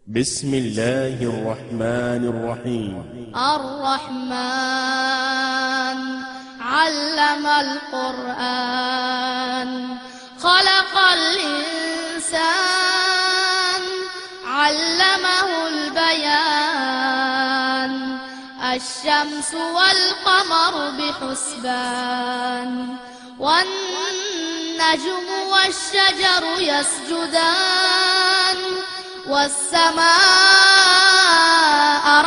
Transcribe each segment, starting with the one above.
بسم الله الرحمن الرحيم. الرحمن علم القرآن خلق الإنسان علمه البيان الشمس والقمر بحسبان والنجم والشجر يسجدان والسماء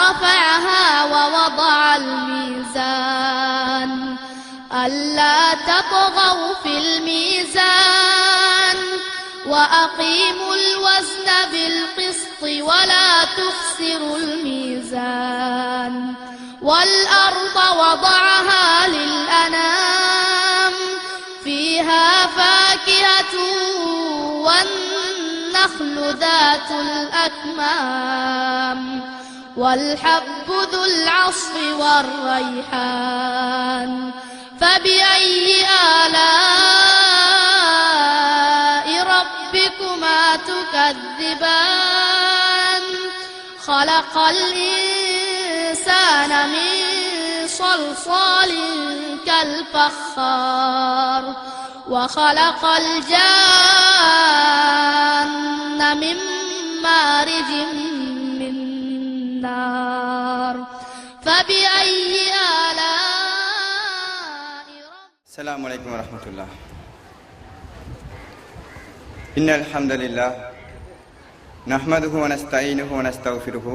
رفعها ووضع الميزان ألا تطغوا في الميزان وأقيموا الوزن بالقسط ولا تخسروا الميزان والأرض وضعها للأنام فيها فاكهة والنخل ذات الأكمام والحب ذو العصف والريحان فبأي آلاء ربكما تكذبان خلق الإنسان من صلصال كالفخار وخلق الجان من مارج من نار فبأي آلاء السلام عليكم ورحمة الله. إن الحمد لله نحمده ونستعينه ونستغفره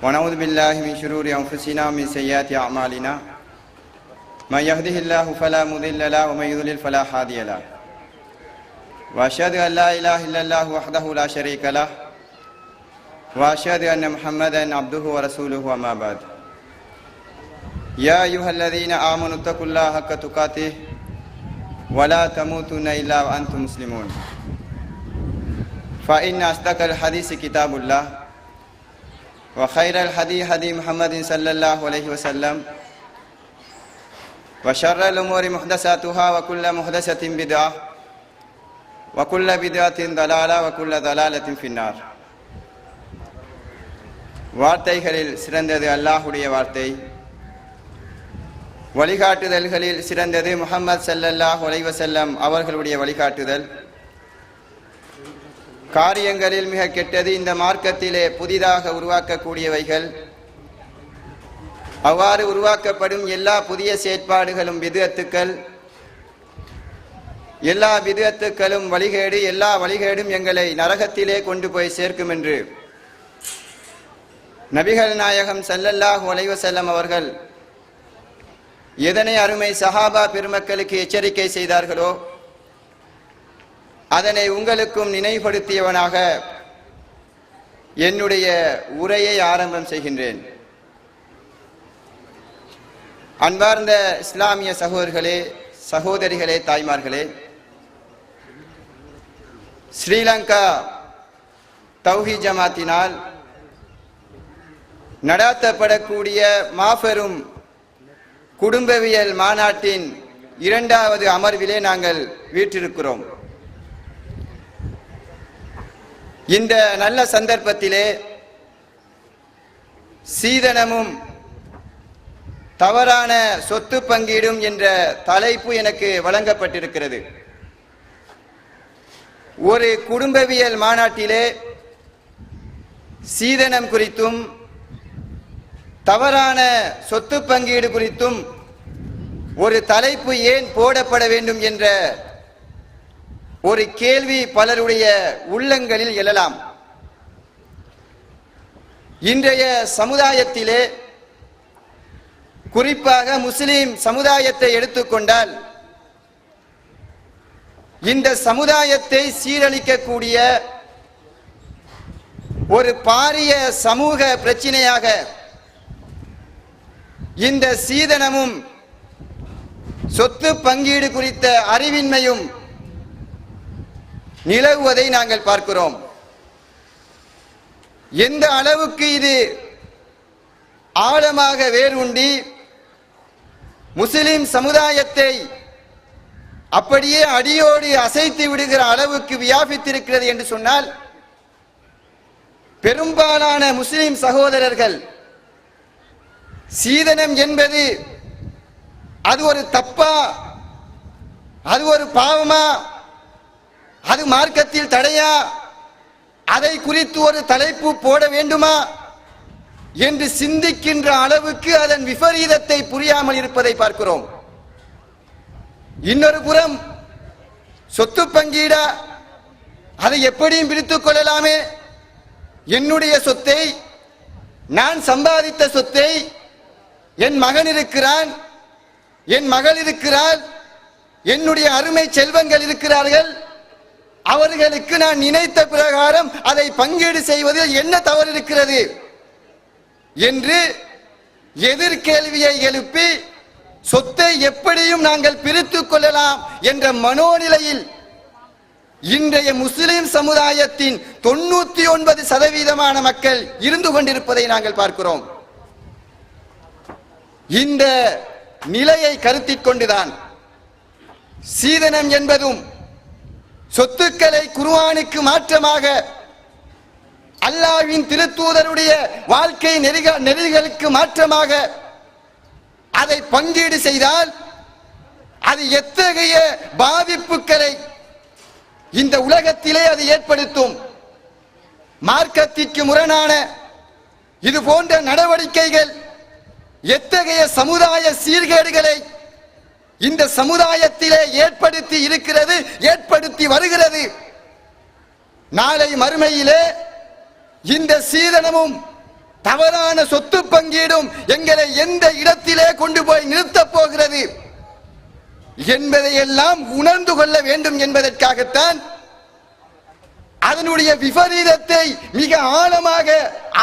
ونعوذ بالله من شرور أنفسنا ومن سيئات أعمالنا من يهده الله فلا مضل له ومن يضلل فلا هادي له وأشهد أن لا إله إلا الله وحده لا شريك له وأشهد أن محمدا عبده ورسوله وما بعد. يا أيها الذين آمنوا اتقوا الله حق تقاته ولا تموتن إلا وأنتم مسلمون. فإن أصدق الحديث كتاب الله وخير الهدي هدي محمد صلى الله عليه وسلم وشر الأمور محدثاتها وكل محدثة بدعة وكل بدعة ضلالة وكل ضلالة في النار. வார்த்தைகளில் சிறந்தது அல்லாஹ்வுடைய வார்த்தை, வழிகாட்டுதல்களில் சிறந்தது முஹம்மது ஸல்லல்லாஹு அலைஹி வஸல்லம் அவர்களுடைய வழிகாட்டுதல். காரியங்களில் மிக கெட்டது இந்த மார்க்கத்திலே புதிதாக உருவாக்கக்கூடியவைகள். அவ்வாறு உருவாக்கப்படும் எல்லா புதிய செயற்பாடுகளும் பித்அத்துக்கள். எல்லா பித்அத்துக்களும் வழிகேடு, எல்லா வழிகேடும் எங்களை நரகத்திலே கொண்டு போய் சேர்க்கும் என்று நபிகள் நாயகம் ஸல்லல்லாஹு அலைஹி வஸல்லம் அவர்கள் எதனை அருமை சஹாபா பெருமக்களுக்கு எச்சரிக்கை செய்தார்களோ அதனை உங்களுக்கும் நினைவுபடுத்தியவனாக என்னுடைய உரையை ஆரம்பம் செய்கின்றேன். அன்பார்ந்த இஸ்லாமிய சகோதரர்களே, சகோதரிகளே, தாய்மார்களே, ஸ்ரீலங்கா தௌஹீத் ஜமாத்தினால் நடாத்தப்படக்கூடிய மாபெரும் குடும்பவியல் மாநாட்டின் 2வது அமர்விலே நாங்கள் வீற்றிருக்கிறோம். இந்த நல்ல சந்தர்ப்பத்திலே சீதனமும் தவறான சொத்து பங்கீடும் என்ற தலைப்பு எனக்கு வழங்கப்பட்டிருக்கிறது. ஒரு குடும்பவியல் மாநாட்டிலே சீதனம் குறித்தும் தவறான சொத்து பங்கீடு குறித்தும் ஒரு தலைப்பு ஏன் போடப்பட வேண்டும் என்ற ஒரு கேள்வி பலருடைய உள்ளங்களில் எழலாம். இன்றைய சமுதாயத்திலே, குறிப்பாக முஸ்லிம் சமுதாயத்தை எடுத்துக்கொண்டால், இந்த சமுதாயத்தை சீரழிக்கக்கூடிய ஒரு பாரிய சமூக பிரச்சினையாக இந்த சீதனமும் சொத்து பங்கீடு குறித்த அறிவின்மையும் நிலவுவதை நாங்கள் பார்க்கிறோம். எந்த அளவுக்கு இது ஆழமாக வேரூண்டி முஸ்லிம் சமுதாயத்தை அப்படியே அடியோடு அசைத்து விடுகிற அளவுக்கு வியாபித்திருக்கிறது என்று சொன்னால் பெரும்பாலான முஸ்லிம் சகோதரர்கள் சீதனம் என்பது அது ஒரு தப்பா, அது ஒரு பாவமா, அது மார்க்கத்தில் தடையா, அதை குறித்து ஒரு தலைப்பு போட வேண்டுமா என்று சிந்திக்கின்ற அளவுக்கு அதன் விபரீதத்தை புரியாமல் இருப்பதை பார்க்கிறோம். இன்னொரு புறம் சொத்து பங்கீடா, அதை எப்படியும் பிரித்துக் கொள்ளலாமே, என்னுடைய சொத்தை, நான் சம்பாதித்த சொத்தை, என் மகன் இருக்கிறான், என் மகள் இருக்கிறாள், என்னுடைய அருமை செல்வங்கள் இருக்கிறார்கள், அவர்களுக்கு நான் நினைத்த பிரகாரம் அதை பங்கீடு செய்வதில் என்ன தவறு இருக்கிறது என்று எதிர்கேள்வியை எழுப்பி சொத்தை எப்படியும் நாங்கள் பிரித்துக் கொள்ளலாம் என்ற மனோநிலையில் இன்றைய முஸ்லிம் சமுதாயத்தின் 99% மக்கள் இருந்து கொண்டிருப்பதை நாங்கள் பார்க்கிறோம். இந்த நிலையை கருத்தில் கொண்டுதான் சீதனம் என்பதும் சொத்துக்களை குர்ஆனுக்கு மாற்றமாக அல்லாஹ்வின் திருத்தூதருடைய வாழ்க்கை நெறிகளுக்கு மாற்றமாக அதை பங்கீடு செய்தால் அது எத்தகைய பாதிப்புகளை இந்த உலகத்திலே அது ஏற்படுத்தும். மார்க்கத்திற்கு முரணான இது போன்ற நடவடிக்கைகள் எத்தகைய சமுதாய சீர்கேடுகளை இந்த சமுதாயத்திலே ஏற்படுத்தி இருக்கிறது, ஏற்படுத்தி வருகிறது. நாளை மறுமையிலே இந்த சீதனமும் தவறான சொத்து பங்கீடும் எங்களை எந்த இடத்திலே கொண்டு போய் நிறுத்தப் போகிறது என்பதையெல்லாம் உணர்ந்து கொள்ள வேண்டும் என்பதற்காகத்தான் அதனுடைய விபரீதத்தை மிக ஆழமாக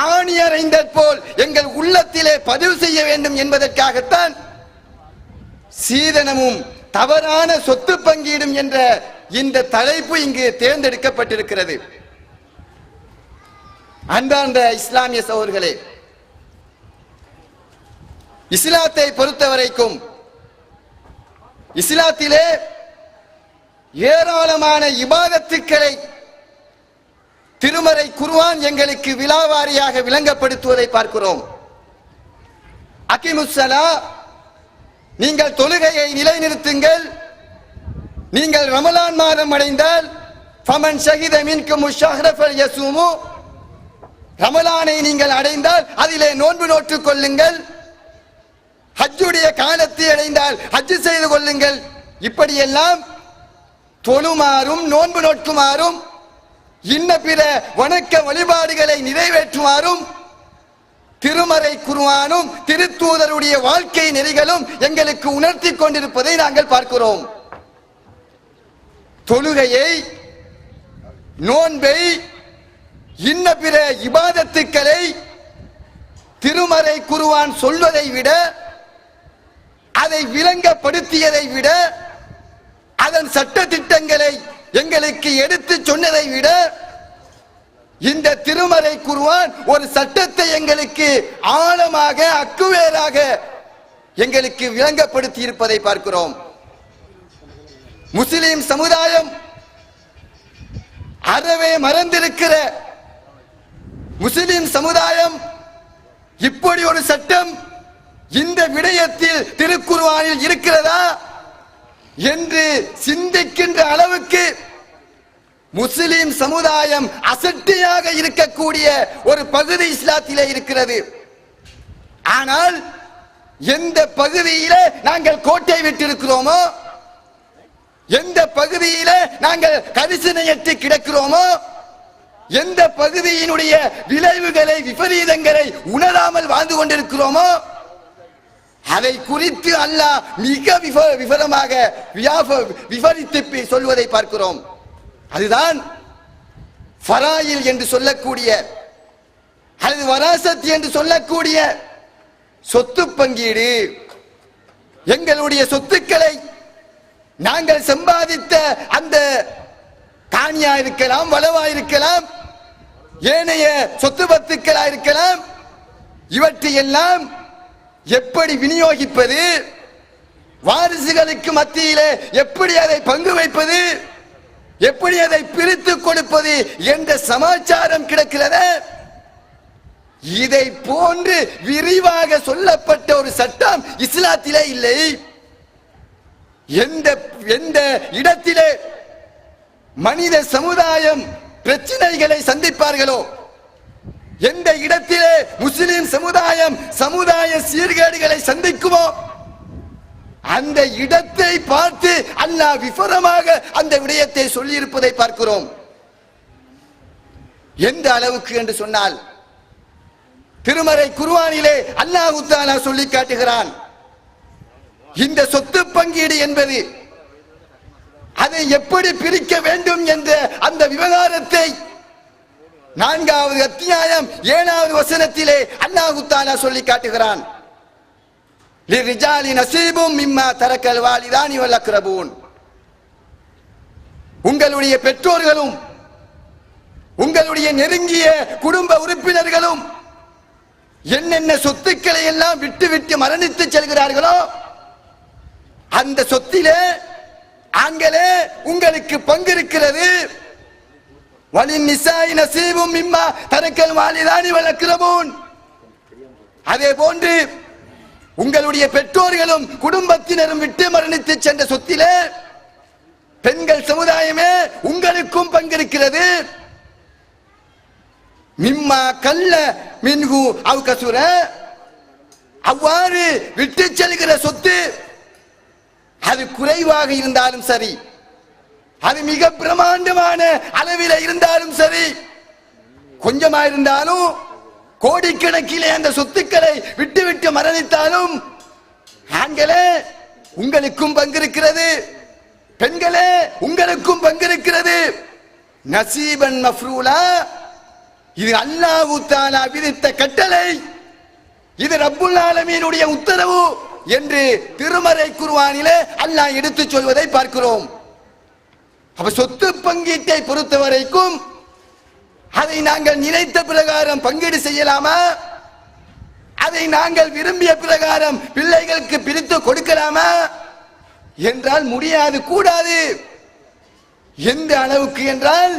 ஆணியறைந்த போல் எங்கள் உள்ளத்திலே பதிவு செய்ய வேண்டும் என்பதற்காகத்தான் சீதனமும் தவறான சொத்து பங்கீடும் என்ற இந்த தலைப்பு இங்கு தேர்ந்தெடுக்கப்பட்டிருக்கிறது. அன்பார்ந்த இஸ்லாமிய சகோதரர்களே, இஸ்லாத்தை பொறுத்தவரைக்கும் இஸ்லாத்திலே ஏராளமான இபாதத்துக்களை திருமறை குர்ஆன் எங்களுக்கு விலாவாரியாக விளங்கப்படுத்துவதை பார்க்கிறோம். அகிமுஸ்ஸலா, நீங்கள் தொழுகையை நிலைநிறுத்துங்கள், நீங்கள் ரமலான் மாதம் அடைந்தால் ஃபமன் ஷஹித மின்கும் ஷஹ்ர ஃபல்யஸூமு, ரமலானை நீங்கள் அடைந்தால் அதிலே நோன்பு நோற்றுக் கொள்ளுங்கள், ஹஜ்ஜுடைய காலத்தை அடைந்தால் ஹஜ் செய்து கொள்ளுங்கள். இப்படியெல்லாம் தொழுமாறும் நோன்பு நோக்குமாறும் இன்ன பிற வணக்க வழிபாடுகளை நிறைவேற்றுமாறும் திருமறை குர்ஆனும் திருத்தூதருடைய வாழ்க்கை நெறிகளும் எங்களுக்கு உணர்த்தி கொண்டிருப்பதை நாங்கள் பார்க்கிறோம். தொழுகையை, நோன்பை, இன்ன பிற இபாதத்துக்களை திருமறை குர்ஆன் சொல்வதை விட, அதை விளங்கப்படுத்தியதை விட, அதன் சட்ட திட்டங்களை எங்களுக்கு எடுத்து சொன்னதை விட இந்த திருமறை குர்ஆன் ஒரு சட்டத்தை எங்களுக்கு ஆழமாக அக்குவேராக எங்களுக்கு விளங்கப்படுத்தி இருப்பதை பார்க்கிறோம். முஸ்லிம் சமுதாயம் அறவே மறந்திருக்கிற முஸ்லிம் சமுதாயம் இப்படி ஒரு சட்டம் இந்த விடயத்தில் திருக்குர்ஆனில் இருக்கிறதா என்று சிந்திக்கின்ற அளவுக்கு முஸ்லிம் சமுதாயம் அசட்டியாக இருக்கக்கூடிய ஒரு பகுதி இஸ்லாத்திலே இருக்கிறது. ஆனால் எந்த பகுதியிலே நாங்கள் கோட்டை விட்டிருக்கிறோமோ, எந்த பகுதியிலே நாங்கள் கரிசனையற்று கிடக்கிறோமோ, எந்த பகுதியினுடைய விளைவுகளை விபரீதங்களை உணராமல் வாழ்ந்து கொண்டிருக்கிறோமோ, அதை குறித்து அல்லாஹ் மிக விவரமாக விவரித்து சொல்வதை பார்க்கிறோம். அதுதான் ஃபராயில் என்று சொல்லக்கூடிய அல்லது வராசத் என்று சொல்லக்கூடிய சொத்து பங்கீடு. எங்களுடைய சொத்துக்களை நாங்கள் சம்பாதித்த அந்த காணியா இருக்கலாம், வளவா இருக்கலாம், ஏனைய சொத்து பத்துக்களா இருக்கலாம், இவற்றையெல்லாம் எப்படி விநியோகிப்பது, வாரிசுகளுக்கு மத்தியிலே எப்படி அதை பங்கு வைப்பது, எப்படி அதை பிரித்து கொடுப்பது என்ற சமாச்சாரம் கிடக்கிறது. இதை போன்று விரிவாக சொல்லப்பட்ட ஒரு சட்டம் இஸ்லாத்திலே இல்லை. எந்த எந்த இடத்திலே மனித சமுதாயம் பிரச்சனைகளை சந்திப்பார்களோ, எந்த இடத்திலே முஸ்லிம் சமுதாயம் சமுதாய சீர்கேடுகளை சந்திக்குமோ, அந்த இடத்தை பார்த்து அல்லாஹ் விவரமாக அந்த விடயத்தை சொல்லி இருப்பதை பார்க்கிறோம். எந்த அளவுக்கு என்று சொன்னால், திருமறை குர்ஆனிலே அல்லாஹ் தஆலா சொல்லி காட்டுகிறான், இந்த சொத்து பங்கீடு என்பது அதை எப்படி பிரிக்க வேண்டும் என்ற அந்த விவகாரத்தை 4வது அத்தியாயம் 7வது வசனத்திலே அல்லாஹ் தஆலா சொல்லி காட்டுகிறான். லிரிஜாலி நஸீபும் மிம்மா தரக்கல் வாலிதானி வல் அக்ரபூன். உங்களுடைய பெற்றோர்களும் உங்களுடைய நெருங்கிய குடும்ப உறுப்பினர்களும் என்னென்ன சொத்துக்களை எல்லாம் விட்டு விட்டு மரணித்து செல்கிறார்களோ, அந்த சொத்திலே ஆண்களே உங்களுக்கு பங்கு இருக்கிறது. வலின் நிசாய் நஸீபும் மிம்மா தரக்கல் வாலிதானி வல் அக்ரபூன். அதே போன்று உங்களுடைய பெற்றோர்களும் குடும்பத்தினரும் விட்டு மரணித்து சென்ற சொத்திலே பெண்கள் சமுதாயமே உங்களுக்கும் பங்கிருக்கிறது. மிம்மா கல்ல மின்ஹு அவ் கசுர. அவ்வாறு விட்டு செல்கிற சொத்து அது குறைவாக இருந்தாலும் சரி, அது மிக பிரமாண்டமான அளவில் இருந்தாலும் சரி, கொஞ்சமா இருந்தாலும் கோடிக்கணக்கிலே அந்த சொத்துக்களை விட்டு விட்டு மரணித்தாலும், ஆண்களே உங்களுக்கும் பங்கிருக்கிறது, பெண்களே உங்களுக்கும் பங்கிருக்கிறது. நசீபன் மஃப்ரூலா. இது அல்லாஹ் தஆலா விதித்த கட்டளை, இது ரப்புல் ஆலமீனுடைய உத்தரவு என்று திருமறை குர்ஆனிலே அல்லாஹ் எடுத்துச் சொல்வதை பார்க்கிறோம். அப்ப சொத்து பங்கீட்டை பொறுத்த வரைக்கும் அதை நாங்கள் நினைத்த பிரகாரம் பங்கீடு செய்யலாமா? அதை நாங்கள் விரும்பிய பிரகாரம் பிள்ளைகளுக்கு பிரித்து கொடுக்கலாமா என்றால் முடியாது, கூடாது. எந்த அளவுக்கு என்றால்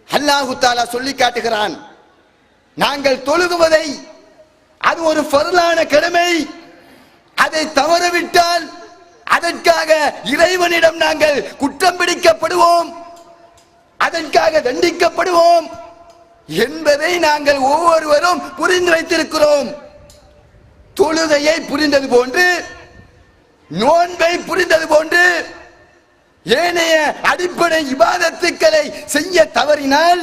அல்லாஹ் தஆலா சொல்லி காட்டுகிறான், நாங்கள் தொழுகுவதை அது ஒரு ஃபர்லான கடமை, அதை தவறவிட்டால் அதற்காக இறைவனிடம் நாங்கள் குற்றம் பிடிக்கப்படுவோம், அதற்காக தண்டிக்கப்படுவோம் என்பதை நாங்கள் ஒவ்வொருவரும் புரிந்து வைத்திருக்கிறோம். தொழுகையை புரிந்தது போன்று, நோன்பை புரிந்தது போன்று, ஏனைய அடிப்படை இபாதத்துக்களை செய்ய தவறினால்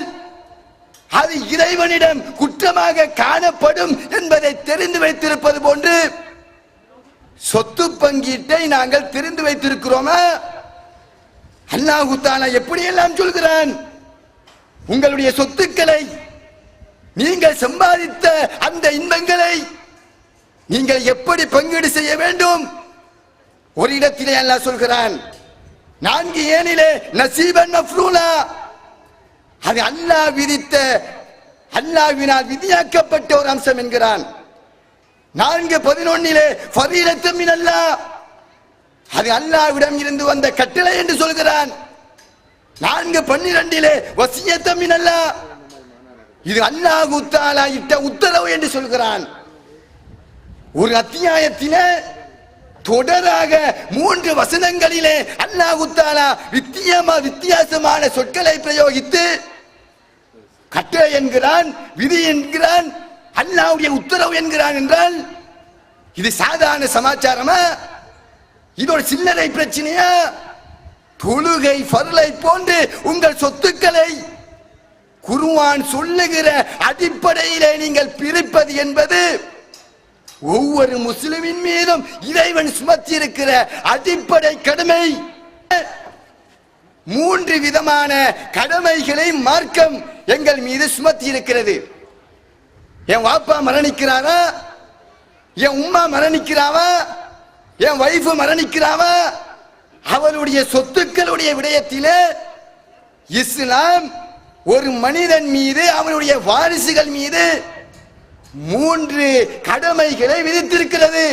அது இறைவனிடம் குற்றமாக காணப்படும் என்பதை தெரிந்து வைத்திருப்பது போன்று சொத்து பங்கீட்டை நாங்கள் தெரிந்து வைத்திருக்கிறோமா? அல்லாஹ் தஆலா எப்படியெல்லாம் சொல்கிறான், உங்களுடைய சொத்துக்களை, நீங்கள் சம்பாதித்த அந்த இன்பங்களை நீங்கள் எப்படி பங்கீடு செய்ய வேண்டும்? ஒரு இடத்திலே அல்லாஹ் சொல்கிறான், 4 ஏனிலே நசீபன் மஃப்ரூலா. அது அல்லாஹ் விதித்த, அல்லாஹ்வினால் விதியாக்கப்பட்ட ஒரு அம்சம் என்கிறான். 4:11 ஃபரீலத்தும் மினல்லாஹ். அது அல்லாஹ்விடம் இருந்து வந்த கட்டளை என்று சொல்கிறான். 4:12 வசியத்தும் மினல்லாஹ். இது அல்லாஹ் தஆலா இட்ட உத்தரவு என்று சொல்கிறான். ஒரு அத்தியாயத்திலே தொடராக 3 வசனங்களிலே அல்லாஹ் தஆலா வித்தியாசமான சொற்களை பிரயோகித்து கட்டளை என்கிறான், விதி என்கிறான், அல்லாஹ்வுடைய உத்தரவு என்கிறான் என்றால் இது சாதாரண சமாச்சாரமா? இது ஒரு சில்லறை பிரச்சனையா? தொழுகை ஃபர்லை போன்று உங்கள் சொத்துக்களை குர்ஆன் சொல்லுகிற அடிப்படையிலே நீங்கள் பிரிப்பது என்பது ஒவ்வொரு முஸ்லிமின் மீதும் இறைவன் சுமத்தி இருக்கிற அடிப்படை கடமை. 3 விதமான கடமைகளை மார்க்கம் எங்கள் மீது சுமத்தி இருக்கிறது. என் வாப்பா மரணிக்கிறாரா, என் உம்மா மரணிக்கிறாவா, என் வைஃப் மரணிக்கிறாவா, அவளுடைய சொத்துக்களுடைய விடயத்திலே இஸ்லாம் ஒரு மனிதன் மீது, அவனுடைய வாரிசுகள் மீது 3 கடமைகளை விதித்திருக்கிறது.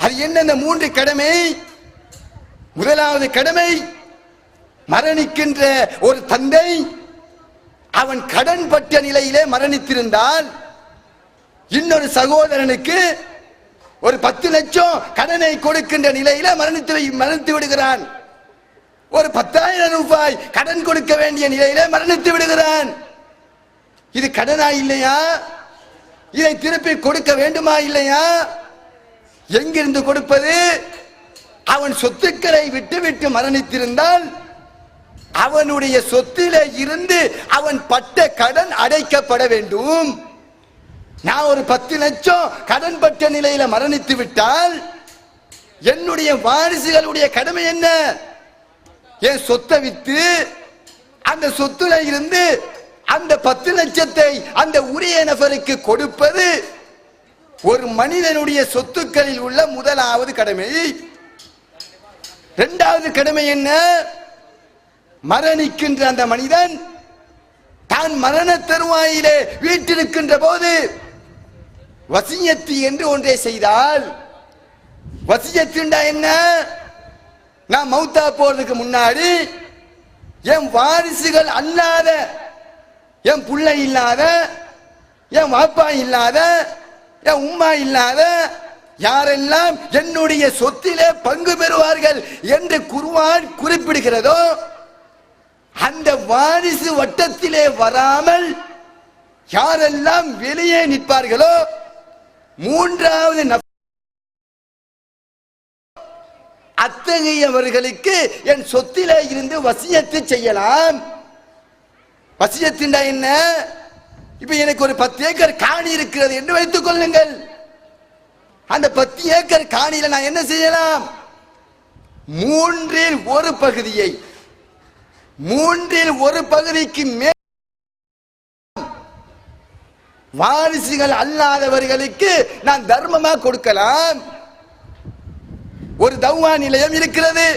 அது என்னென்ன 3 கடமை? முதலாவது கடமை, மரணிக்கின்ற ஒரு தந்தை அவன் கடன் பட்ட நிலையிலே மரணித்திருந்தால் இன்னொரு சகோதரனுக்கு ஒரு 10 லட்சம் கடனை கொடுக்கின்ற நிலையில மரணித்து விடுகிறான். ஒரு 10,000 ரூபாய் கடன் கொடுக்க வேண்டிய நிலையில மரணித்து விடுகிறான். இது கடனா இல்லையா? இதை திருப்பி கொடுக்க வேண்டுமா இல்லையா? எங்கிருந்து கொடுப்பது? அவன் சொத்துக்களை விட்டு மரணித்திருந்தால் அவனுடைய சொத்திலே இருந்து அவன் பட்ட கடன் அடைக்கப்பட வேண்டும். நான் ஒரு 10 லட்சம் கடன் பட்ட நிலையில மரணித்து விட்டால் என்னுடைய வாரிசுகளுடைய கடமை என்ன? என் சொத்தை வித்து அந்த சொத்துல இருந்து அந்த 10 லட்சத்தை அந்த உரிய நபருக்கு கொடுப்பது ஒரு மனிதனுடைய சொத்துக்களில் உள்ள முதலாவது கடமை. இரண்டாவது கடமை என்ன? மரணிக்கின்ற அந்த மனிதன் தான் மரண தருவாயிலே வீட்டிருக்கின்ற போது வசியத்து என்று ஒன்றை செய்தால், வசியத்துண்டா என்ன? நான் மௌத்தா போறதுக்கு முன்னாடி என் வாரிசுகள் அல்லாத, என் பிள்ளை இல்லாத, என் வாப்பா இல்லாத, என் உம்மா இல்லாத யாரெல்லாம் என்னுடைய சொத்திலே பங்கு பெறுவார்கள் என்று குர்ஆன் குறிப்பிடுகிறதோ அந்த வாரிசு வட்டத்திலே வராமல் யாரெல்லாம் வெளியே நிற்பார்களோ மூன்றாவது அத்தகையவர்களுக்கு என் சொத்திலே இருந்து வசியத்து செய்யலாம். வசியத்துண்டா என்ன? இப்ப எனக்கு ஒரு 10 ஏக்கர் காணி இருக்கிறது என்று வைத்துக் கொள்ளுங்கள். அந்த 10 ஏக்கர் காணியில நான் என்ன செய்யலாம்? மூன்றில் ஒரு பகுதிக்கு மேல் வாரிசுகள் அல்லாதவர்களுக்கு நான் தர்மமா கொடுக்கலாம். ஒரு தௌவா நிலையம் இருக்கிறது,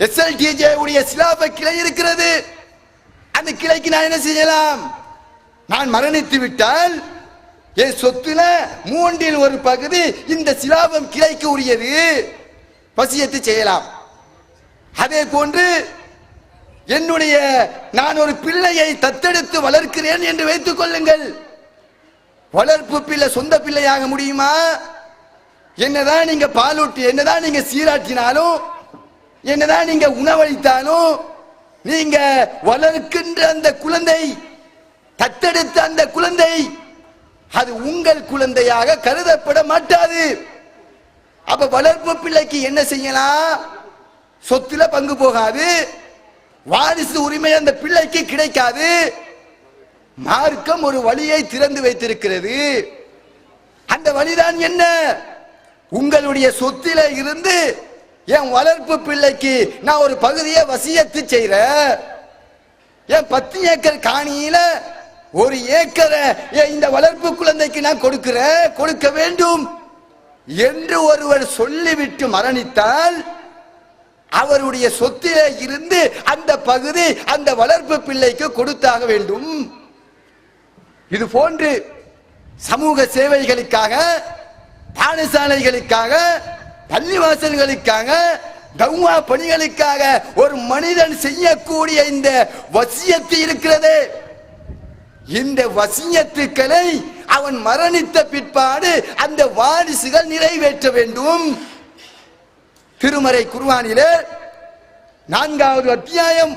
எஸ்எல்டிஜே உடைய சிலாப கிளை இருக்கிறது. அந்த கிளைக்கு நான் என்ன செய்யலாம்? நான் மரணித்து விட்டால் என் சொத்துல மூன்றில் ஒரு பகுதி இந்த சிலாபம் கிளைக்கு உரியது, வசியத்து செய்யலாம். அதே போன்று என்னுடைய நான் ஒரு பிள்ளையை தத்தெடுத்து வளர்க்கிறேன் என்று வைத்துக் கொள்ளுங்கள். வளர்ப்பு பிள்ளை சொந்த பிள்ளையாக முடியுமா? என்னதான் நீங்க பாலூட்டி, என்னதான் நீங்க சீராட்டினாலும், என்னதான் நீங்க உணவளித்தாலும், நீங்க வளர்க்கின்ற அந்த குழந்தை, தத்தெடுத்த அந்த குழந்தை அது உங்கள் குழந்தையாக கருதப்பட மாட்டாது. அப்ப வளர்ப்பு பிள்ளைக்கு என்ன செய்யலாம்? சொத்துல பங்கு போகாது, வாரிசு உரிமை அந்த பிள்ளைக்கு கிடைக்காது. மார்க்கம் ஒரு வழியை திறந்து வைத்திருக்கிறது. அந்த வழிதான் என்ன? உங்களுடைய சொத்தில இருந்து என் வளர்ப்பு பிள்ளைக்கு நான் ஒரு பகுதியை வசியத்து செய்றேன். என் 10 ஏக்கர் காணியில ஒரு ஏக்கரை இந்த வளர்ப்பு குழந்தைக்கு நான் கொடுக்க வேண்டும் என்று ஒருவர் சொல்லிவிட்டு மரணித்தால் அவருடைய சொத்திலே இருந்து அந்த பகுதி அந்த வளர்ப்பு பிள்ளைக்கு கொடுத்தாக வேண்டும். இது போன்று சமூக சேவைகளுக்காக, பாடசாலைகளுக்காக, பள்ளிவாசல்களுக்காக, தௌவா பணிகளுக்காக ஒரு மனிதன் செய்யக்கூடிய இந்த வசியத்து இருக்கிறது. இந்த வசியத்துக்களை அவன் மரணித்த பிற்பாடு அந்த வாரிசுகள் நிறைவேற்ற வேண்டும். திருமறை குர்ஆனிலே 4வது அத்தியாயம்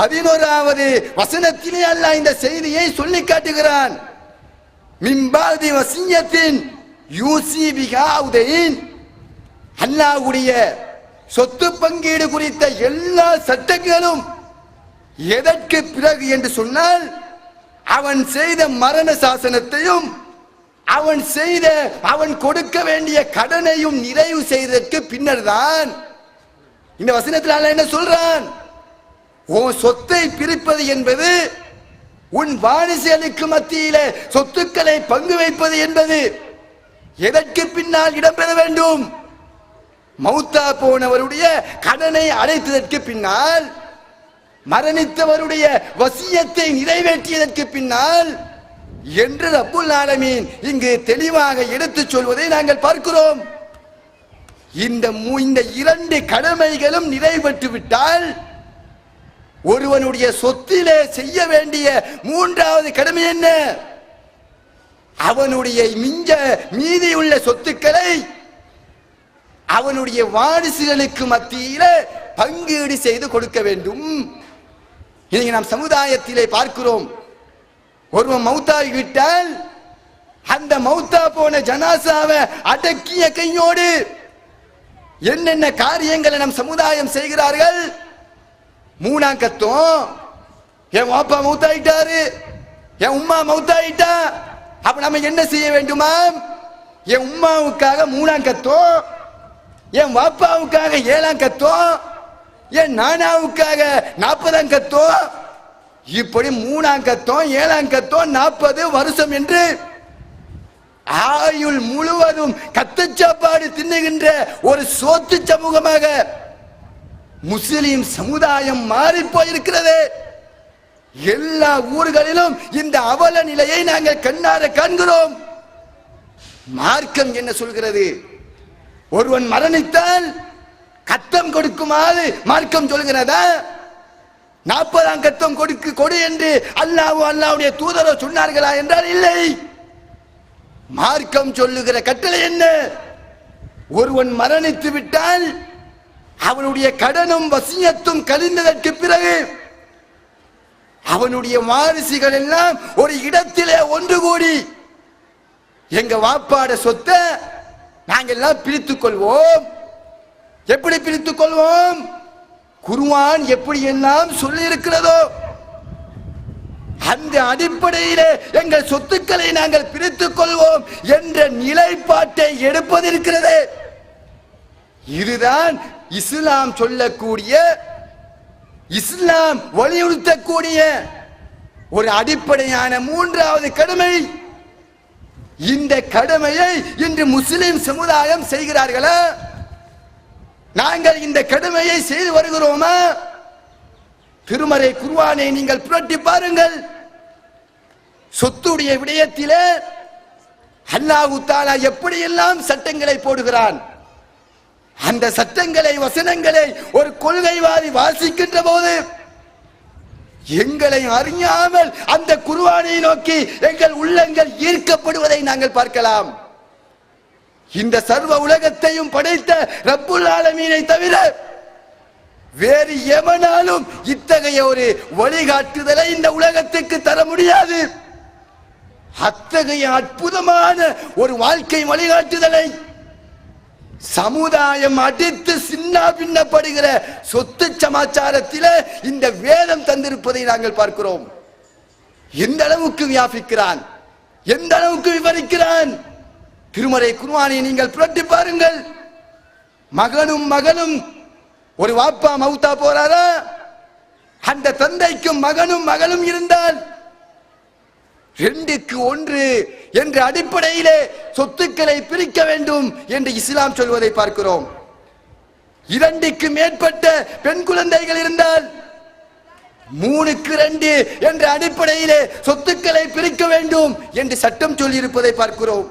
11வது வசனத்திலே அல்லாஹ் இந்த செய்தியை சொல்லி காட்டுகிறான். மின்பாதி வசியத்தின் யூசி பிஹா உதைன். அல்லாஹ்வுடைய சொத்து பங்கீடு குறித்த எல்லா சட்டங்களும் எதற்கு பிறகு என்று சொன்னால் அவன் செய்த மரண சாசனத்தையும் அவன் கொடுக்க வேண்டிய கடனையும் நிறைவு செய்ததற்கு பின்னர் தான். இந்த வசனத்தில் அல்லாஹ் என்ன சொல்றான்? உன் சொத்தை பிரிப்பது என்பது, உன் வாரிசுகளுக்கு மத்தியிலே சொத்துக்களை பங்கு வைப்பது என்பது எதற்கு பின்னால் இடம்பெற வேண்டும்? மௌத்தா போனவருடைய கடனை அடைத்ததற்கு பின்னால், மரணித்தவருடைய வசியத்தை நிறைவேற்றியதற்கு பின்னால் என்று ரப்புல் ஆலமீன் இங்கு தெளிவாக எடுத்துச் சொல்வதை நாங்கள் பார்க்கிறோம். இந்த 2 கடமைகளும் நிறைவேற்றி விட்டால் ஒருவனுடைய சொத்திலே செய்ய வேண்டிய மூன்றாவது கடமை என்ன? அவனுடைய மீதியுள்ள சொத்துக்களை அவனுடைய வாரிசுகளுக்கு மத்தியில பங்கீடு செய்து கொடுக்க வேண்டும். இன்னைக்கு நாம் சமுதாயத்திலே பார்க்கிறோம், ஒருவன் மௌத்தாகிவிட்டால் அந்த மௌத்தா போன ஜனாசாவை அடக்கிய கையோடு என்னென்ன காரியங்களை நம் சமுதாயம் செய்கிறார்கள். மூணாங்கத்தும், என் வாப்பா மௌத்தாயிட்டாரு, என் உம்மா மௌத்தாயிட்டா, அப்ப நம்ம என்ன செய்ய வேண்டுமா? என் உம்மாவுக்காக மூணாங்கத்தும், என் வாப்பாவுக்காக 7ஆம் கத்தும், என் நானாவுக்காக 40ஆம் கத்தும், இப்படி 3ஆம் கத்தும் 7ஆம் கத்தும் 40 வருஷம் என்று ஆயுள் முழுவதும் கத்தச்சாப்பாடு தின்னுகின்ற ஒரு சோத்து சமூகமாக முஸ்லிம் சமுதாயம் மாறி போயிருக்கிறது. எல்லா ஊர்களிலும் இந்த அவல நிலையை நாங்கள் கண்ணார காண்கிறோம். மார்க்கம் என்ன சொல்கிறது? ஒருவன் மரணித்தால் கத்தம் கொடுக்குமாறு மார்க்கம் சொல்கிறதா? 40ஆம் கத்தம் கொடு என்று அல்லாஹ்வுடைய தூதரோ சொன்னார்களா என்றால் இல்லை. மார்க்கம் சொல்லுகிற கட்டளை என்ன? ஒருவன் மரணித்து விட்டால் அவனுடைய கடனும் வசியத்தும் கழிந்ததற்கு பிறகு அவனுடைய வாரிசுகள் எல்லாம் ஒரு இடத்திலே ஒன்று கூடி எங்க வாப்பாட சொத்தை நாங்கள் எல்லாம் பிரித்துக் கொள்வோம். எப்படி பிரித்துக் கொள்வோம்? குர்ஆன் எப்படி எல்லாம் சொல்லி இருக்கிறதோ அந்த அடிப்படையிலே எங்கள் சொத்துக்களை நாங்கள் பிரித்துக் கொள்வோம் என்ற நிலைப்பாட்டை எடுப்பதிருக்கிறது. இதுதான் இஸ்லாம் சொல்லக்கூடிய, இஸ்லாம் வலியுறுத்தக்கூடிய ஒரு அடிப்படையான மூன்றாவது கடமை. இந்த கடமையை இன்று முஸ்லிம் சமுதாயம் செய்கிறார்களா? நாங்கள் இந்த கடமையை செய்து வருகிறோமா? திருமறை குர்ஆனை நீங்கள் புரட்டி பாருங்கள். சொத்துடைய விடயத்திலே அல்லாஹ் தஆலா எப்படியெல்லாம் சட்டங்களை போடுகிறான். அந்த சட்டங்களை, வசனங்களை ஒரு கொள்கைவாதி வாசிக்கின்ற போது எங்களை அறியாமல் அந்த குர்ஆனை நோக்கி எங்கள் உள்ளங்கள் ஈர்க்கப்படுவதை நாங்கள் பார்க்கலாம். இந்த சர்வ உலகத்தையும் படைத்த ரப்புல் ஆலமீனை தவிர வேறு எவனாலும் இத்தகைய ஒரு வழிகாட்டுதலை இந்த உலகத்துக்கு தர முடியாது. அத்தகைய அற்புதமான ஒரு வாழ்க்கை வழிகாட்டுதலை சமுதாயம் அடித்து சின்ன பின்னப்படுகிற சொத்து சமாச்சாரத்திலே இந்த வேதம் தந்திருப்பதை நாங்கள் பார்க்கிறோம். எந்த அளவுக்கு வியாபிக்கிறான், எந்த அளவுக்கு விவரிக்கிறான். திருமறை குர்ஆனை நீங்கள் புரட்டி பாருங்கள். மகனும் மகளும், ஒரு வாப்பா மௌத்தா போறாரா, அந்த தந்தைக்கும் மகனும் மகளும் இருந்தால் 2க்கு 1 என்ற அடிப்படையிலே சொத்துக்களை பிரிக்க வேண்டும் என்று இஸ்லாம் சொல்வதை பார்க்கிறோம். 2க்கு மேற்பட்ட பெண் குழந்தைகள் இருந்தால் 3க்கு 2 என்ற அடிப்படையிலே சொத்துக்களை பிரிக்க வேண்டும் என்று சட்டம் சொல்லி இருப்பதை பார்க்கிறோம்.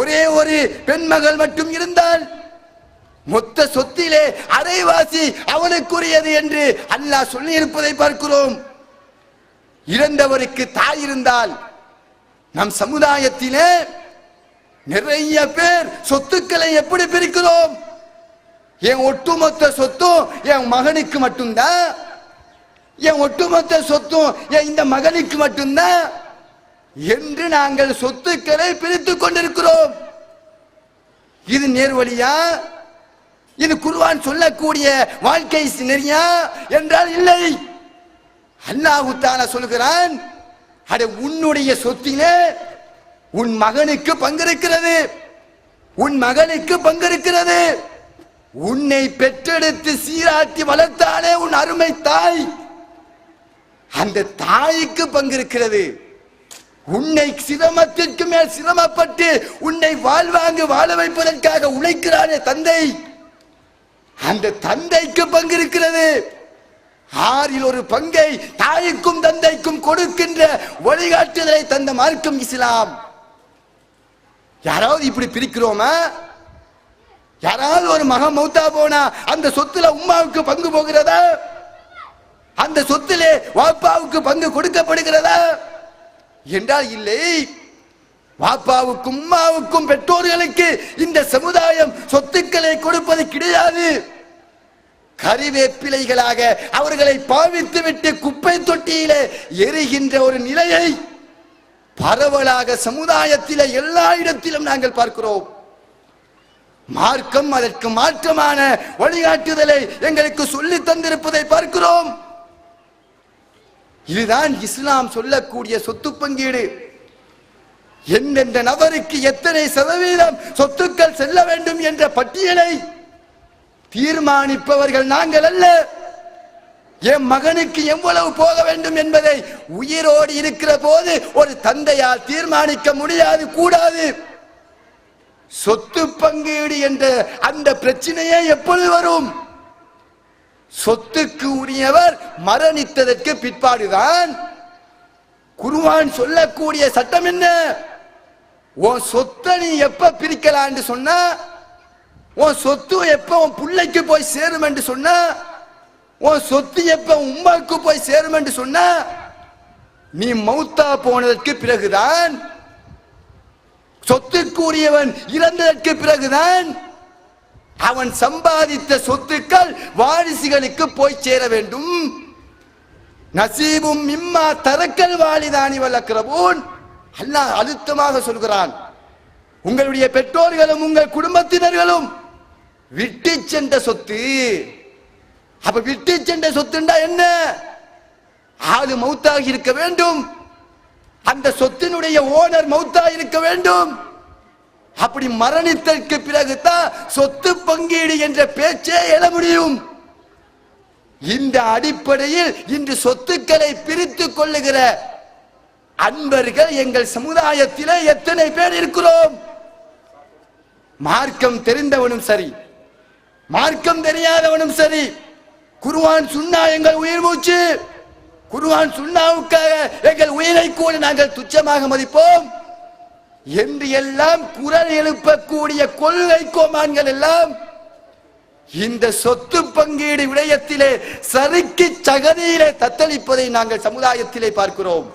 ஒரே ஒரு பெண் மகள் மட்டும் இருந்தால் மொத்த சொத்திலே அரைவாசி அவனுக்குரியது என்று அல்லாஹ் சொல்லி இருப்பதை பார்க்கிறோம். இறந்தவருக்கு தாய் இருந்தால் நம் சமுதாயத்திலே நிறைய பேர் சொத்துக்களை எப்படி பிரிக்கிறோம்? என் ஒட்டுமொத்த சொத்தும் என் மகனுக்கு மட்டும்தான், என் ஒட்டுமொத்த சொத்தும் என் இந்த மகனுக்கு மட்டும்தான் என்று நாங்கள் சொத்துக்களை பிரித்துக் கொண்டிருக்கிறோம். இது நேர்வழியா? இது குர்ஆன் சொல்லக்கூடிய வாழ்க்கை நெறியா என்றால் இல்லை. அல்லாஹ் தஆலா சொல்கிறான், அட உன்னுடைய சொத்திலே உன் மகனுக்கு பங்கிருக்கிறது, உன் மகனுக்கு பங்கிருக்கிறது. உன்னை பெற்றெடுத்து சீராட்டி வளர்த்தாலே உன் அருமை தாய், அந்த தாய்க்கு பங்கிருக்கிறது. உன்னை சிரமத்திற்கு மேல் சிரமப்பட்டு உன்னை வாழ்வாங்கு வாழ வைப்பதற்காக உழைக்கிறானே தந்தை, அந்த தந்தைக்கு பங்கு இருக்கிறது. 6ல் 1 பங்கை தாய்க்கும் தந்தைக்கும் கொடுக்கின்ற வழிகாட்டுதலை தந்த மார்க்கம் இஸ்லாம். யாராவது இப்படி பிரிக்கிறோமா? யாராவது ஒரு மகன் மௌத்தா போனா அந்த சொத்துல உம்மாவுக்கு பங்கு போகிறதா? அந்த சொத்திலே வாப்பாவுக்கு பங்கு கொடுக்கப்படுகிறதா என்றால் இல்லை. வாப்பாவுக்கும் உம்மாவுக்கும் பெற்றோர்களுக்கு இந்த சமுதாயம் சொத்துக்களை கொடுப்பது கிடையாது. கறிவேப்பிலைகளாக அவர்களை பாவித்து விட்டு குப்பை தொட்டியிலே எரிகின்ற ஒரு நிலையை பரவலாக சமுதாயத்திலே எல்லா இடத்திலும் நாங்கள் பார்க்கிறோம். மார்க்கம் அதற்கு மாற்றமான வழிகாட்டுதலை எங்களுக்கு சொல்லி தந்திருப்பதை பார்க்கிறோம். இதுதான் இஸ்லாம் சொல்லக்கூடிய சொத்து பங்கீடு. எந்தெந்த நபருக்கு எத்தனை சதவீதம் சொத்துக்கள் செல்ல வேண்டும் என்ற பட்டியலை தீர்மானிப்பவர்கள் நாங்கள் அல்ல. என் மகனுக்கு எவ்வளவு போக வேண்டும் என்பதை உயிரோடு இருக்கிற போது ஒரு தந்தையால் தீர்மானிக்க முடியாது, கூடாது. சொத்து பங்கீடு என்ற அந்த பிரச்சனையே எப்பொழுது வரும்? சொத்துக்கு உரியவர் மரணித்ததற்கு பிற்பாடுதான். குர்ஆன் சொல்லக்கூடிய சட்டம் என்ன? உன் சொத்தை நீ எப்ப பிரிக்கலாம் சொன்னா, உன் சொத்து எப்ப உன் பிள்ளைக்கு போய் சேரும் என்று சொன்னா, உன் சொத்து எப்ப உம்மாக்கு போய் சேரும் என்று சொன்னா, நீ மௌத்தா போனதற்கு பிறகுதான். சொத்துக்குரியவன் இறந்ததற்கு பிறகுதான் அவன் சம்பாதித்த சொத்துக்கள் வாரிசுகளுக்கு போய் சேர வேண்டும். நசீபும் மிம்மா தரக்கல் வாலிதானி வல்லக்ரபூன். அல்லாஹ் அழுத்தமாக சொல்கிறான், உங்களுடைய பெற்றோர்களும் உங்கள் குடும்பத்தினர்களும் விட்டு சென்ற சொத்து. அப்ப விட்டு சென்ற சொத்துண்டா என்ன? ஆளு மௌத்தாக இருக்க வேண்டும், அந்த சொத்தினுடைய ஓனர் மௌத்தாக இருக்க வேண்டும். அப்படி மரணித்தற்கு பிறகுதான் சொத்து பங்கீடு என்ற பேச்சே எழ முடியும். இந்த அடிப்படையில் இன்று சொத்துக்களை பிரித்துக் கொள்ளுகிற அன்பர்கள் எங்கள் சமுதாயத்திலே எத்தனை பேர் இருக்கிறோம்? மார்க்கம் தெரிந்தவனும் சரி, மார்க்கம் தெரியாதவனும் சரி, குர்ஆன் சுன்னா எங்கள் உயிர் மூச்சு. குர்ஆன் சுன்னாவுக்காக எங்கள் உயிரை கூட நாங்கள் துச்சமாக மதிப்போம் என்று எல்லாம் குரல் எழுப்பக்கூடிய கொள்கை கோமான்கள் எல்லாம் இந்த சொத்து பங்கீடு விடயத்திலே சறுக்கி சகதியிலே தத்தளிப்பதை நாங்கள் சமுதாயத்திலே பார்க்கிறோம்.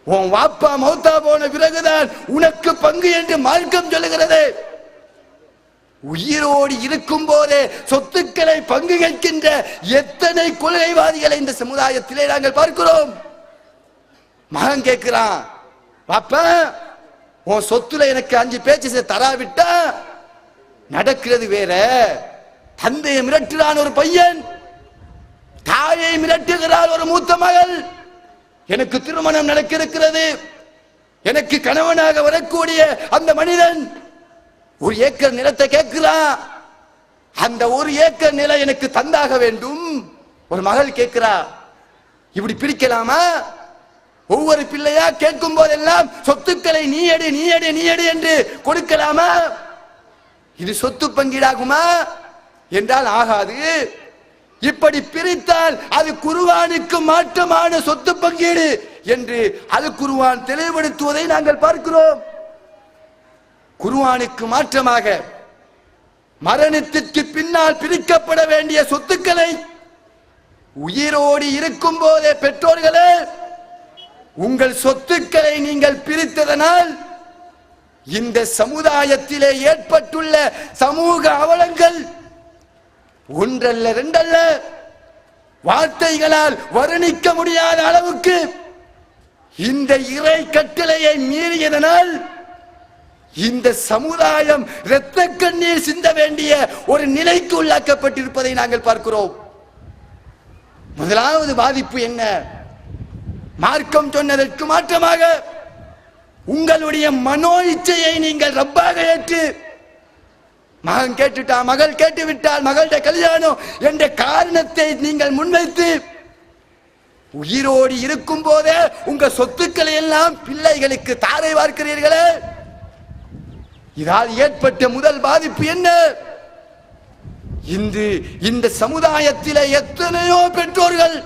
உன் வாப்பா மௌத்தா போன பிறகுதான் உனக்கு பங்கு என்று மார்க்கம் சொல்லுகிறது. உயிரோடு இருக்கும் போதே சொத்துக்களை பங்கு கேட்கின்ற எத்தனை கொள்கைவாதிகளை இந்த சமுதாயத்திலே நாங்கள் பார்க்கிறோம். மகன் கேட்கிறான், பாப்பா உன் சொத்துல எனக்கு 5 பேச்சு தராவிட்டா நடக்கிறது வேற. தந்தையை மிரட்டுகிறான் ஒரு பையன், தாயை மிரட்டுகிறார் ஒரு மூத்த மகள். எனக்கு திருமணம் நடக்க இருக்கிறது, எனக்கு கணவனாக வரக்கூடிய அந்த மனிதன் 1 ஏக்கர் நிலத்தை கேட்கிறான். அந்த 1 ஏக்கர் நிலம் எனக்கு தந்தாக வேண்டும். ஒரு மகள் கேட்கிறா, இப்படி பிரிக்கலாமா? ஒவ்வொரு பிள்ளையா கேட்கும் போதெல்லாம் சொத்துக்களை நீ எடு நீ எடு நீ எடு என்று கொடுக்கலாமா? இது சொத்து பங்கீடாகுமா என்றால் ஆகாது. இப்படி பிரித்தால் அது குர்ஆனுக்கு மாற்றமான சொத்து பங்கீடு என்று அல் குர்ஆன் தெளிவுபடுத்துவதை நாங்கள் பார்க்கிறோம். குர்ஆனுக்கு மாற்றமாக மரணத்திற்கு பின்னால் பிரிக்கப்பட வேண்டிய சொத்துக்களை உயிரோடு இருக்கும் போதே பெற்றோர்களே, உங்கள் சொத்துக்களை நீங்கள் பிரித்ததனால் இந்த சமுதாயத்திலே ஏற்பட்டுள்ள சமூக அவலங்கள் ஒன்றல்ல ரெண்டல்ல, வார்த்தைகளால் வர்ணிக்க முடியாத அளவுக்கு இந்த இறை கட்டளையை மீறியதனால் இந்த சமுதாயம் இரத்த கண்ணீர் சிந்த வேண்டிய ஒரு நிலைக்கு உள்ளாக்கப்பட்டிருப்பதை நாங்கள் பார்க்கிறோம். முதலாவது பாதிப்பு என்ன? மார்க்கம் சொன்னதற்கு மாற்றமாக உங்களுடைய மனோ இச்சையை நீங்கள் ரப்பாக ஏற்று, மகன் கேட்டுட்டா மகள் கேட்டு விட்டால் மகளுடைய கல்யாணம் என்ற காரணத்தை நீங்கள் முன்வைத்து உயிரோடு இருக்கும் போதே உங்க சொத்துக்களை எல்லாம் பிள்ளைகளுக்கு தாரை வார்க்கிறீர்களே. இதால் ஏற்பட்ட முதல் பாதிப்பு என்ன? இந்த சமுதாயத்திலே எத்தனையோ பெற்றோர்கள்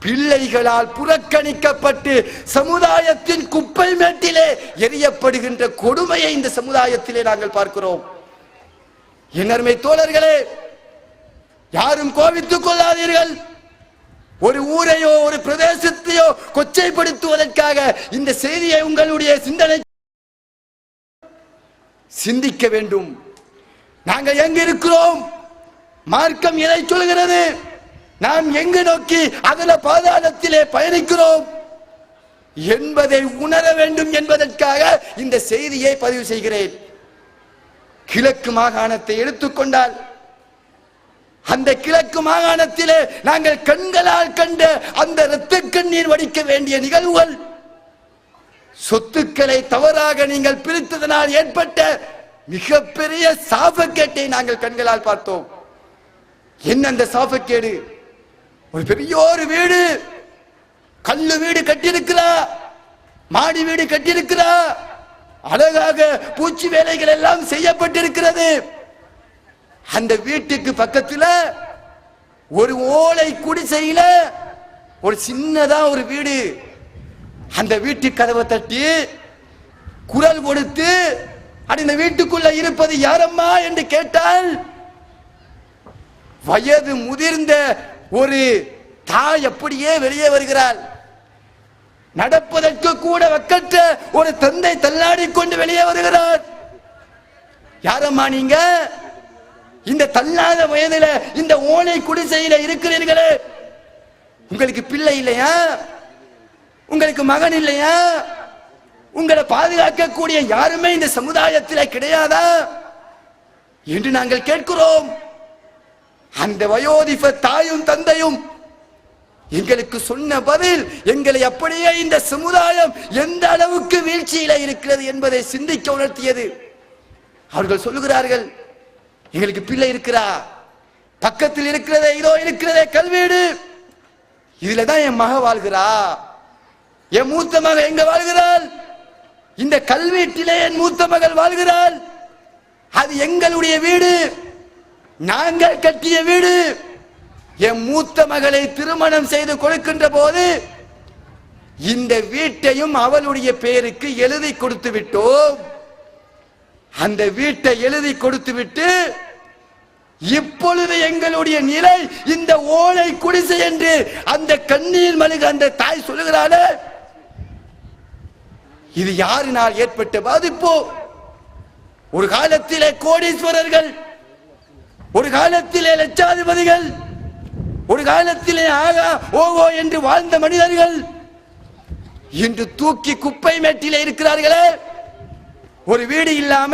பிள்ளைகளால் புறக்கணிக்கப்பட்டு சமுதாயத்தின் குப்பை மேட்டிலே எரியப்படுகின்ற கொடுமையை இந்த சமுதாயத்திலே நாங்கள் பார்க்கிறோம். என்னர்மை தோழர்களே, யாரும் கோபித்துக் கொள்ளாதீர்கள். ஒரு ஊரையோ ஒரு பிரதேசத்தையோ கொச்சைப்படுத்துவதற்காக இந்த செய்தியை உங்களுடைய சிந்தனை சிந்திக்க வேண்டும். நாங்கள் எங்கு இருக்கிறோம்? மார்க்கம் எதை சொல்கிறது? நாம் எங்கு நோக்கி அகல பாதாளத்திலே பயணிக்கிறோம் என்பதை உணர வேண்டும் என்பதற்காக இந்த செய்தியை பதிவு செய்கிறேன். கிழக்கு மாகாணத்தை எடுத்துக்கொண்டால் அந்த கிழக்கு மாகாணத்திலே நாங்கள் கண்களால் கண்ட அந்த இரத்த கண்ணீர் வடிக்க வேண்டிய நிகழ்வுகள், சொத்துக்களை தவறாக நீங்கள் பிரித்ததனால் ஏற்பட்ட மிகப்பெரிய சாபக்கேட்டை நாங்கள் கண்களால் பார்த்தோம். என்ன அந்த சாபக்கேடு? ஒரு பெரிய ஒரு வீடு, கல்லு வீடு கட்டியிருக்கிறா, மாடி வீடு கட்டியிருக்கிறா, அழகாக பூச்சி வேலைகள் எல்லாம் செய்யப்பட்டிருக்கிறது. அந்த வீட்டுக்கு பக்கத்துல ஒரு ஓலை குடிசையில ஒரு சின்னதா ஒரு வீடு. அந்த வீட்டு கதவை தட்டி குரல் கொடுத்து அந்த வீட்டுக்குள்ள இருப்பது யாரம்மா என்று கேட்டால் வயது முதிர்ந்த ஒரு தாய் அப்படியே வெளியே வருகிறாள். நடப்பதற்கு கூட வக்கற்ற ஒரு தந்தை தள்ளாடி கொண்டு வெளியே வருகிறார். யாரம்மா நீங்க? இந்த தள்ளாத வயதில இந்த ஓலை குடிசையில இருக்கிறீர்களே, உங்களுக்கு பிள்ளை இல்லையா? உங்களுக்கு மகன் இல்லையா? உங்களை பாதுகாக்கக்கூடிய யாருமே இந்த சமுதாயத்தில் கிடையாதா என்று நாங்கள் கேட்கிறோம். அந்த வயோதிப தாயும் தந்தையும் எங்களுக்கு சொன்ன பதில் எங்களை அப்படியே இந்த சமுதாயம் எந்த அளவுக்கு வீழ்ச்சியில இருக்கிறது என்பதை சிந்திக்க உணர்த்தியது. அவர்கள் சொல்லுகிறார்கள், எங்களுக்கு பிள்ளை இருக்கிறா, பக்கத்தில் இருக்கிறதே இதோ இருக்கிறதே கல்வீடு, இதுலதான் என் மக வாழ்கிறா, என் மூத்த மக எங்க வாழ்கிறாள்? இந்த கல்வீட்டிலே என் மூத்த மகள் வாழ்கிறாள். அது எங்களுடைய வீடு, நாங்கள் கட்டிய வீடு. என் மூத்த மகளை திருமணம் செய்து கொடுக்கின்ற போது இந்த வீட்டையும் அவளுடைய பெயருக்கு எழுதி கொடுத்து விட்டோம். அந்த வீட்டை எழுதி கொடுத்து விட்டு இப்பொழுது எங்களுடைய நிலை இந்த ஓலை குடிசை என்று அந்த கண்ணீர் மல்க அந்த தாய் சொல்லுகிறாளே, இது யாரினால் ஏற்பட்ட பாதிப்பு? ஒரு காலத்திலே கோடீஸ்வரர்கள், ஒரு காலத்திலே லட்சாதிபதிகள், ஒரு காலத்திலே ஆகா ஓகோ என்று வாழ்ந்த மனிதர்கள் இன்று தூக்கி குப்பை மேட்டிலே இருக்கிறார்களே. ஒரு வீடு இல்லாம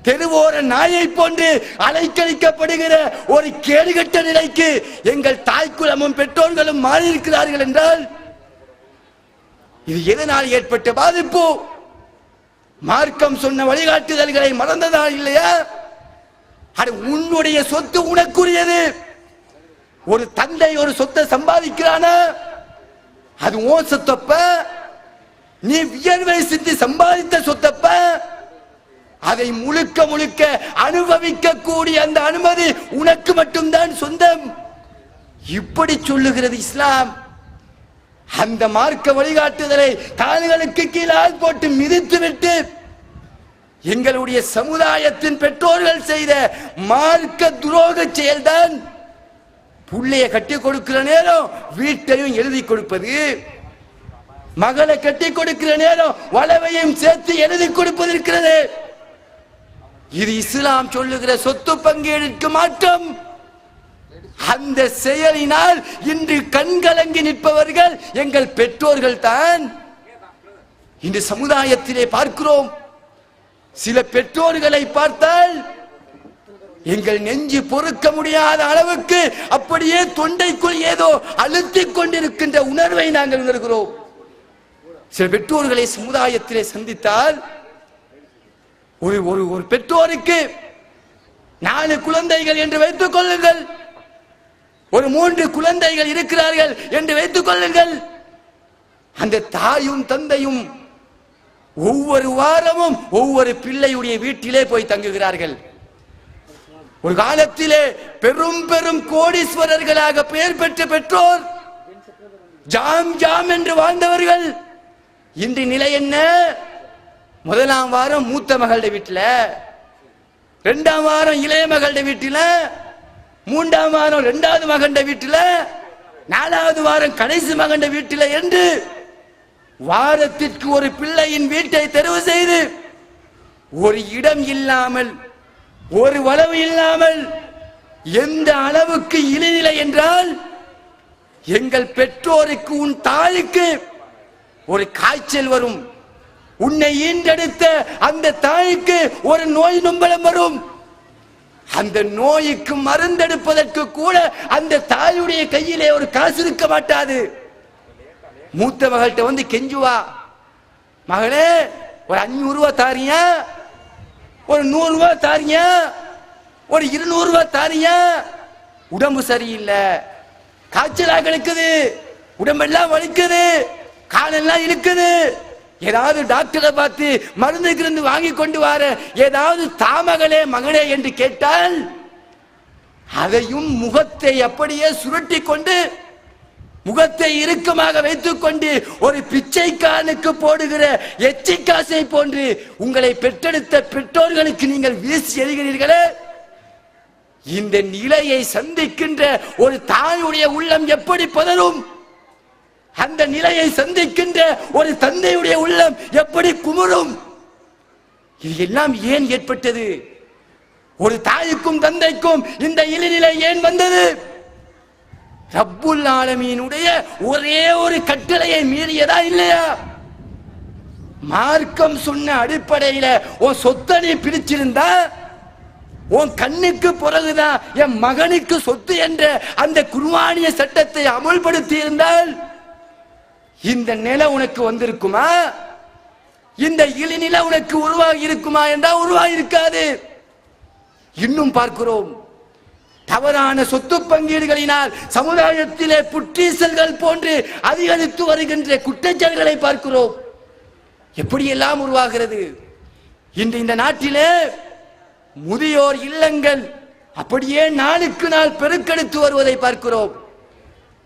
தெருவோர நாயை போன்று அலைக்கழிக்கப்படுகிற ஒரு கேடுகட்ட நிலைக்கு எங்கள் தாய்க்குலமும் பெற்றோர்களும் மாறி இருக்கிறார்கள் என்றால் இது எதனால் ஏற்பட்ட பாதிப்பு? மார்க்கம் சொன்ன வழிகாட்டுதல்களை மறந்ததா இல்லையா? அது உன்னுடைய சொத்து உனக்குரியது. ஒரு தந்தை ஒரு சொத்தை சம்பாதிக்கிறானா, அது ஓ சொத்தப்ப, நீ வியர்வை சிந்தி சம்பாதித்த சொத்தப்ப, அதை முழுக்க முழுக்க அனுபவிக்க கூடிய அந்த அனுமதி உனக்கு மட்டும்தான் சொந்தம். இப்படி சொல்லுகிறது இஸ்லாம். அந்த மார்க்க வழிகாட்டுதலை கால்களுக்கு கீழால் போட்டு மிதித்து விட்டு எங்களுடைய சமுதாயத்தின் பெற்றோர்கள் செய்த மார்க்க துரோக செயல்தான் புள்ளைய கட்டி கொடுக்கிற நேரம் வீட்டையும் எழுதி கொடுப்பது, மகளை கட்டி கொடுக்கிற நேரம் வளவையும் சேர்த்து எழுதி கொடுப்பது இருக்கிறது. இது இஸ்லாம் சொல்லுகிற சொத்து பங்கீடுக்கு மாற்றம். அந்த செயலினால் இன்று கண்கலங்கி நிற்பவர்கள் எங்கள் பெற்றோர்கள் தான். இந்த சமுதாயத்திலே பார்க்கிறோம், சில பெற்றோர்களை பார்த்தால் எங்கள் நெஞ்சு பொறுக்க முடியாத அளவுக்கு அப்படியே தொண்டைக்குள் ஏதோ அழுத்திக் கொண்டிருக்கின்ற உணர்வை நாங்கள் உணர்கிறோம். சில பெற்றோர்களை சமுதாயத்திலே சந்தித்தால் ஒரு பெற்றோருக்கு 4 குழந்தைகள் என்று வைத்துக் கொள்ளுங்கள், ஒரு 3 குழந்தைகள் இருக்கிறார்கள் என்று வைத்துக் கொள்ளுங்கள். அந்த தாயும் தந்தையும் ஒவ்வொரு வாரமும் ஒவ்வொரு பிள்ளையுடைய வீட்டிலே போய் தங்குகிறார்கள். ஒரு காலத்திலே பெரும் பெரும் கோடீஸ்வரர்களாக பெயர் பெற்ற பெற்றோர், ஜாம் ஜாம் என்று வாழ்ந்தவர்கள், இன்று நிலை என்ன? முதலாம் வாரம் மூத்த மகளுடைய வீட்டில், 2ஆம் வாரம் இளைய மகளுடைய வீட்டில், மூன்றாம் வாரம் இரண்டாவது மகண்ட வீட்டில, நாலாவது வாரம் கடைசி மகண்ட வீட்டில என்று வாரத்திற்கு ஒரு பிள்ளையின் வீட்டை தெரிவு செய்து ஒரு இடம் இல்லாமல், ஒரு வளவு இல்லாமல், எந்த அளவுக்கு இழிநிலை என்றால், எங்கள் பெற்றோருக்கு, உன் தாய்க்கு ஒரு காய்ச்சல் வரும், உன்னை ஈண்டெடுத்த அந்த தாய்க்கு ஒரு நோய் நொம்பலம் வரும், அந்த நோய்க்கு மருந்தெடுப்பதற்கு கூட அந்த தாயுடைய கையிலே ஒரு காசு இருக்க மாட்டாது. மூத்த மகள்கிட்ட வந்து கெஞ்சுவா, மகளே ஒரு 500 ரூபாய் தாரியா, ஒரு 100 ரூபாய் தாரியா, ஒரு 200 ரூபாய் தாரியா, உடம்பு சரியில்லை, காய்ச்சலா கிடக்குது, உடம்பெல்லாம் வலிக்குது, காலெல்லாம் இழுக்குது, ஏதாவது டாக்டரை பார்த்து மருந்து வாங்கி கொண்டு வர, ஏதாவது தாமகளே மகளே என்று கேட்டால் அதையும் முகத்தை அப்படியே சுருட்டி கொண்டு, முகத்தை இறுக்கமாக வைத்துக் கொண்டு ஒரு பிச்சைக்காரனுக்கு போடுகிற எச்சிக்காசை போன்று உங்களை பெற்றெடுத்த பெற்றோர்களுக்கு நீங்கள் வீசி எறிகிறீர்களே. இந்த நிலையை சந்திக்கின்ற ஒரு தாயுடைய உள்ளம் எப்படி பதறும்? அந்த நிலையை சந்திக்கின்ற ஒரு தந்தையுடைய உள்ளம் எப்படி குமுறும்? இது எல்லாம் ஏன் ஏற்பட்டது? ஒரு தாய்க்கும் தந்தைக்கும் இந்த இழிநிலை ஏன் வந்தது? ரப்புல் ஆலமீனுடைய ஒரே ஒரு கட்டளையை மீறியதா இல்லையா? மார்க்கம் சொன்ன அடிப்படையில உன் சொத்தை நீ பிரிச்சிருந்தா, உன் கண்ணுக்கு பிறகுதான் என் மகனுக்கு சொத்து என்ற அந்த குர்ஆனிய சட்டத்தை அமல்படுத்தி இருந்தால் இந்த நிலை உனக்கு வந்திருக்குமா? இந்த இழிநிலை உனக்கு உருவாகி இருக்குமா என்றால் உருவாகி இருக்காது. இன்னும் பார்க்கிறோம், தவறான சொத்து பங்கீடுகளினால் சமுதாயத்திலே புற்றீசல்கள் போன்று அதிகரித்து வருகின்ற குற்றச்சாட்டுகளை பார்க்கிறோம். எப்படியெல்லாம் உருவாகிறது? இன்று இந்த நாட்டிலே முதியோர் இல்லங்கள் அப்படியே நாளுக்கு நாள் பெருக்கெடுத்து வருவதை பார்க்கிறோம்.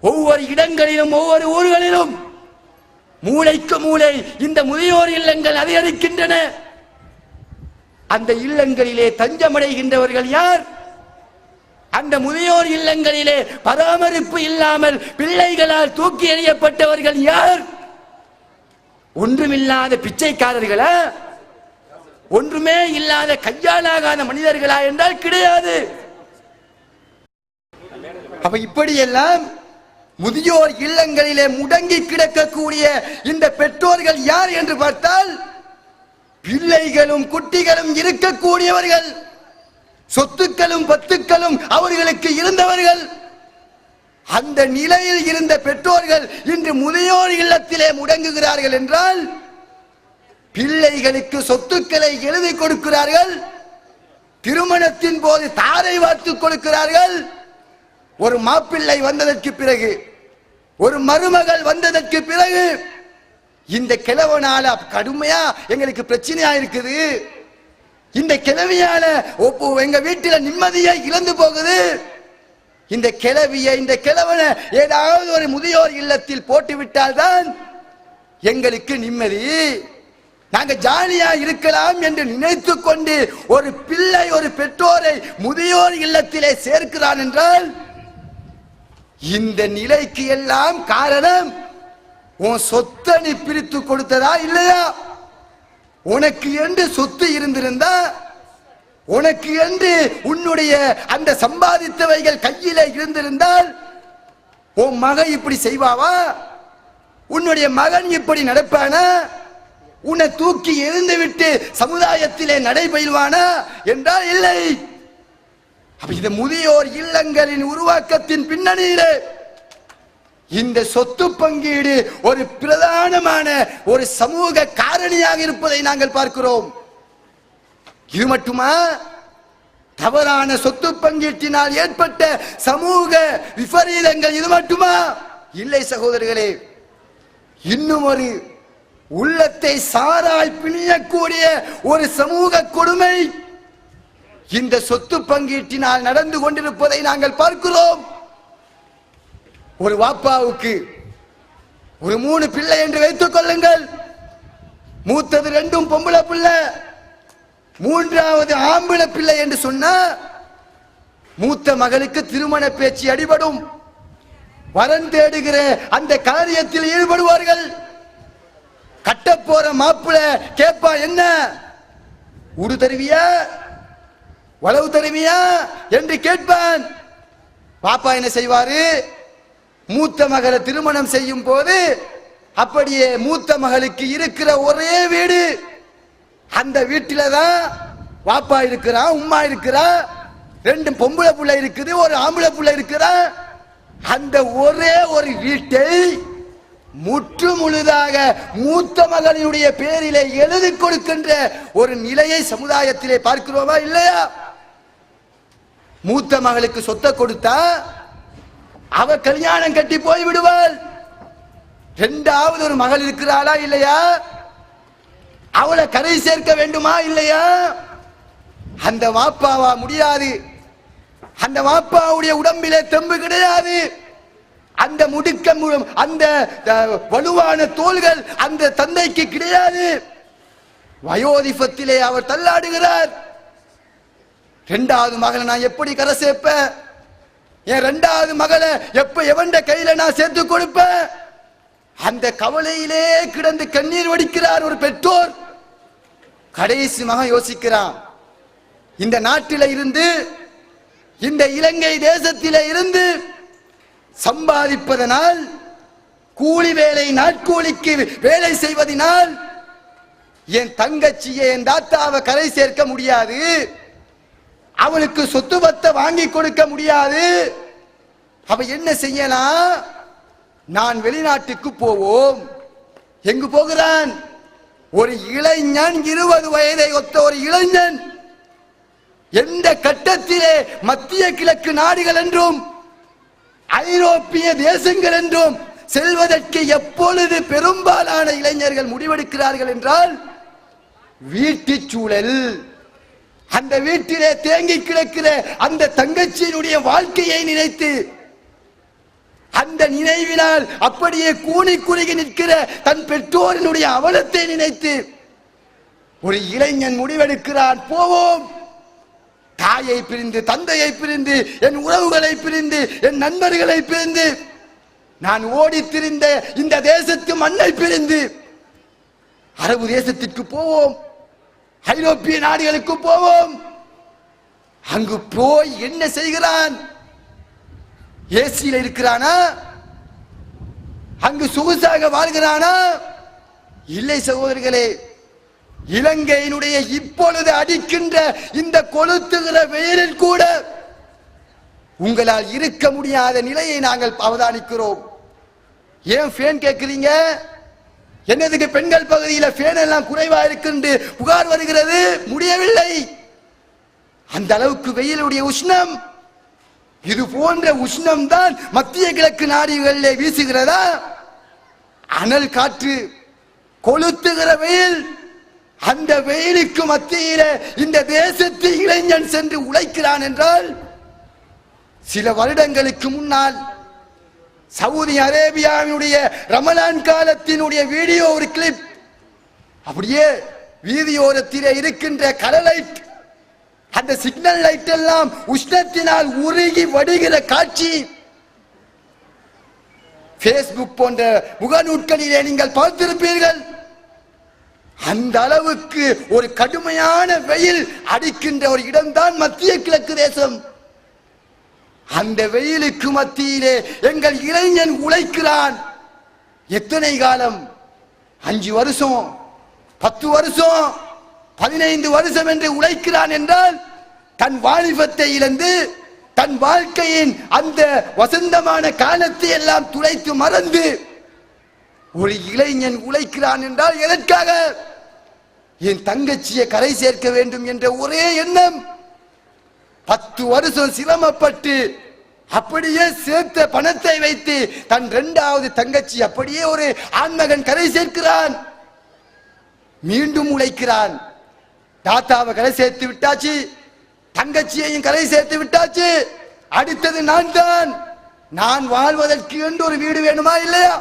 ஒவ்வொரு இடங்களிலும், ஒவ்வொரு ஊர்களிலும் மூளைக்கு மூளை இந்த முதியோர் இல்லங்கள் அதிகரிக்கின்றன. அந்த இல்லங்களிலே தஞ்சமடைகின்றவர்கள் யார்? அந்த முதியோர் இல்லங்களிலே பராமரிப்பு இல்லாமல் பிள்ளைகளால் தூக்கி எறியப்பட்டவர்கள் யார்? ஒன்றுமில்லாத பிச்சைக்காரர்களா? ஒன்றுமே இல்லாத கையாலாகாத மனிதர்களா என்றால் கிடையாது. அப்ப இப்படியெல்லாம் முதியோர் இல்லங்களிலே முடங்கி கிடக்கக்கூடிய இந்த பெற்றோர்கள் யார் என்று பார்த்தால், பிள்ளைகளும் குட்டிகளும் இருக்கக்கூடியவர்கள், சொத்துக்களும் பத்துக்களும் அவர்களுக்கு இருந்தவர்கள். அந்த நிலையில் இருந்த பெற்றோர்கள் இன்று முதியோர் இல்லத்திலே முடங்குகிறார்கள் என்றால், பிள்ளைகளுக்கு சொத்துக்களை எழுதி கொடுக்கிறார்கள், திருமணத்தின் போது தாரை வார்த்து கொடுக்கிறார்கள். ஒரு மாப்பிள்ளை வந்ததற்கு பிறகு, ஒரு மருமகள் வந்ததற்கு பிறகு, இந்த கிழவனால கடுமையா எங்களுக்கு பிரச்சனையா இருக்குது, இந்த கிழவியால எங்க வீட்டில நிம்மதியை இழந்து போகுது, இந்த கிழவியை, இந்த கிழவனை ஏதாவது ஒரு முதியோர் இல்லத்தில் போட்டு விட்டால்தான் எங்களுக்கு நிம்மதி, நாங்க ஜாலியா இருக்கலாம் என்று நினைத்து கொண்டு ஒரு பிள்ளை, ஒரு பெற்றோரை முதியோர் இல்லத்திலே சேர்க்கிறான் என்றால், இந்த நிலைக்கு எல்லாம் காரணம் உன் சொத்தை நீ பிரித்து கொடுத்ததா இல்லையா? உனக்கு என்று சொத்து இருந்திருந்தா, உனக்கு என்று உன்னுடைய அந்த சம்பாதித்தவைகள் கையில இருந்திருந்தால் உன் மகன் இப்படி செய்வாவா? உன்னுடைய மகன் இப்படி நடப்பானா? உன்னை தூக்கி எறிந்து விட்டு சமுதாயத்திலே நடைபெறுவானா என்றால் இல்லை. இந்த முதியோர் இல்லங்களின் உருவாக்கத்தின் பின்னணியிலே இந்த சொத்து பங்கீடு ஒரு பிரதானமான ஒரு சமூக காரணியாக இருப்பதை நாங்கள் பார்க்கிறோம். இது மட்டுமா? தவறான சொத்து பங்கீட்டினால் ஏற்பட்ட சமூக விபரீதங்கள் இது மட்டுமா? இல்லை சகோதரர்களே, இன்னும் ஒரு உள்ளத்தை சாராய் பிழியக்கூடிய ஒரு சமூக கொடுமை இந்த சொத்து பங்கீட்டினால் நடந்து கொண்டிருப்பதை நாங்கள் பார்க்கிறோம். ஒரு வாப்பாவுக்கு ஒரு 3 பிள்ளை என்று வைத்துக் கொள்ளுங்கள். மூத்தது 2 பொம்பளை பிள்ளை, 3வது ஆம்பளை பிள்ளை என்று சொன்னா மூத்த மகளுக்கு திருமண பேச்சு அடிபடும். வரன் தேடுகிற அந்த காரியத்தில் ஈடுபடுவார்கள். கட்ட போற மாப்பிள்ள கேட்பா, என்ன உடு தருவியா வளவு தருவியா என்று கேட்பான். பாப்பா என்ன செய்வாரு, மூத்த மகளை திருமணம் செய்யும் போது அப்படியே மூத்த மகளுக்கு இருக்கிற ஒரே வீடு, அந்த வீட்டில தான் பாப்பா இருக்கிறான், உம்மா இருக்கிறா, 2 பொம்பளை புள்ள இருக்குது, ஒரு ஆம்பளை புள்ள இருக்கிறா. அந்த ஒரே ஒரு வீட்டை முற்று முழுதாக மூத்த மகளினுடைய பேரிலே எழுதி கொடுக்கின்ற ஒரு நிலையை சமுதாயத்திலே பார்க்கிறோமா இல்லையா? மூத்த மகளுக்கு சொத்தை கொடுத்தா அவ கல்யாணம் கட்டி போய் விடுவாள். 2வது ஒரு மகள் இருக்கிறாளா இல்லையா? அவளை கரை சேர்க்க வேண்டுமா இல்லையா? அந்த வாப்பாவா முடியாது. அந்த வாப்பாவுடைய உடம்பிலே தெம்பு கிடையாது. அந்த முடுக்கம், அந்த வலுவான தோள்கள் அந்த தந்தைக்கு கிடையாது. வயோதிபத்திலே அவர் தள்ளாடுகிறார். 2வது மகளை நான் எப்படி கரை சேர்ப்பேன்? என் 2வது மகளை எப்ப எவண்ட கையில நான் சேர்த்து கொடுப்பேன்? அந்த கவலையிலே கிடந்து கண்ணீர் வடிக்கிறார் ஒரு பெற்றோர். கடைசி மகன் யோசிக்கிறான், இந்த நாட்டில இருந்து, இந்த இலங்கை தேசத்திலே இருந்து சம்பாதிப்பதனால், கூலி வேலை நாட்கூலிக்கு வேலை செய்வதனால் என் தங்கச்சியை என் தாத்தாவை கரை சேர்க்க முடியாது, அவளுக்கு சொத்து பத்தை வாங்கி கொடுக்க முடியாது. அவ என்ன செய்யலாம்? நான் வெளிநாட்டுக்கு போவோம். எங்கு போகிறான்? ஒரு இளைஞன், 20 வயதை ஒத்த ஒரு இளைஞன், எந்த கட்டத்திலே மத்திய கிழக்கு நாடுகள் என்றும் ஐரோப்பிய தேசங்கள் என்றும் செல்வதற்கு எப்பொழுது பெரும்பாலான இளைஞர்கள் முடிவெடுக்கிறார்கள் என்றால், வீட்டு சூழல், அந்த வீட்டிலே தேங்கி கிடக்கிற அந்த தங்கச்சியினுடைய வாழ்க்கையை நினைத்து, அந்த நினைவினால் அப்படியே கூனி குறுகி நிற்கிற தன் பெற்றோரினுடைய அவலத்தை நினைத்து ஒரு இளைஞன் முடிவெடுக்கிறான், போவோம். தாயை பிரிந்து, தந்தையை பிரிந்து, என் உறவுகளை பிரிந்து, என் நண்பர்களை பிரிந்து, நான் ஓடி திரிந்த இந்த தேசத்து மண்ணை பிரிந்து அரபு தேசத்திற்கு போவோம், ஐரோப்பிய நாடுகளுக்கு போவோம். அங்கு போய் என்ன செய்கிறான்? ஏசியில இருக்கிறானா? அங்கு சொகுசாக வாழ்கிறானா? இல்லை சகோதரர்களே. இலங்கையினுடைய இப்பொழுது அடிக்கின்ற இந்த கொளுத்துகிற வெயிலில் கூட உங்களால் இருக்க முடியாத நிலையை நாங்கள் அவதானிக்கிறோம். ஏன் ஃபேன் கேட்கிறீங்க? என்னதுக்கு பெண்கள் பகுதியில் ஃபேன் எல்லாம் குறைவா இருக்கு புகார் வருகிறது? முடியவில்லை. அந்த அளவுக்கு வெயிலுடைய உஷ்ணம். இது போன்ற உஷ்ணம் தான் மத்திய கிழக்கு நாடுகளிலே வீசுகிறதா? அனல் காற்று, கொளுத்துகிற வெயில். அந்த வெயிலுக்கு மத்தியில இந்த தேசத்து இளைஞன் சென்று உழைக்கிறான் என்றால், சில வருடங்களுக்கு முன்னால் சவுதி அரேபியாவினுடைய ரமலான் காலத்தினுடைய வீடியோ ஒரு கிளிப், அப்படியே வீதியோரத்திலே இருக்கின்ற கலர் லைட், அந்த சிக்னல் லைட் எல்லாம் உஷ்ணத்தினால் உருகி வடிகிற காட்சி பேஸ்புக் போன்ற முகநூட்களிலே நீங்கள் பார்த்திருப்பீர்கள். அந்த அளவுக்கு ஒரு கடுமையான வெயில் அடிக்கின்ற ஒரு இடம்தான் மத்திய கிழக்கு தேசம். அந்த வெயிலுக்கு மத்தியிலே எங்கள் இளைஞன் உழைக்கிறான். எத்தனை காலம்? 5 வருஷம், 10 வருஷம், 15 வருஷம் என்று உழைக்கிறான் என்றால், தன் வாலிபத்தை இழந்து, தன் வாழ்க்கையின் அந்த வசந்தமான காலத்தை எல்லாம் துளைத்து மறந்து ஒரு இளைஞன் உழைக்கிறான் என்றால் எதற்காக? என் தங்கச்சியை கரை சேர்க்க வேண்டும் என்ற ஒரே எண்ணம். 10 வருஷம் சிரமப்பட்டு அப்படியே சேர்த்த பணத்தை வைத்து தன் 2வது தங்கச்சி அப்படியே ஒரு ஆண்மகன் கரை சேர்க்கிறான். மீண்டும் உழைக்கிறான். தாத்தாவை கரை சேர்த்து விட்டாச்சு, தங்கச்சியையும் கரை சேர்த்து விட்டாச்சு. அடுத்தது நான் தான். நான் வாழ்வதற்கு என்று ஒரு வீடு வேணுமா இல்லையா?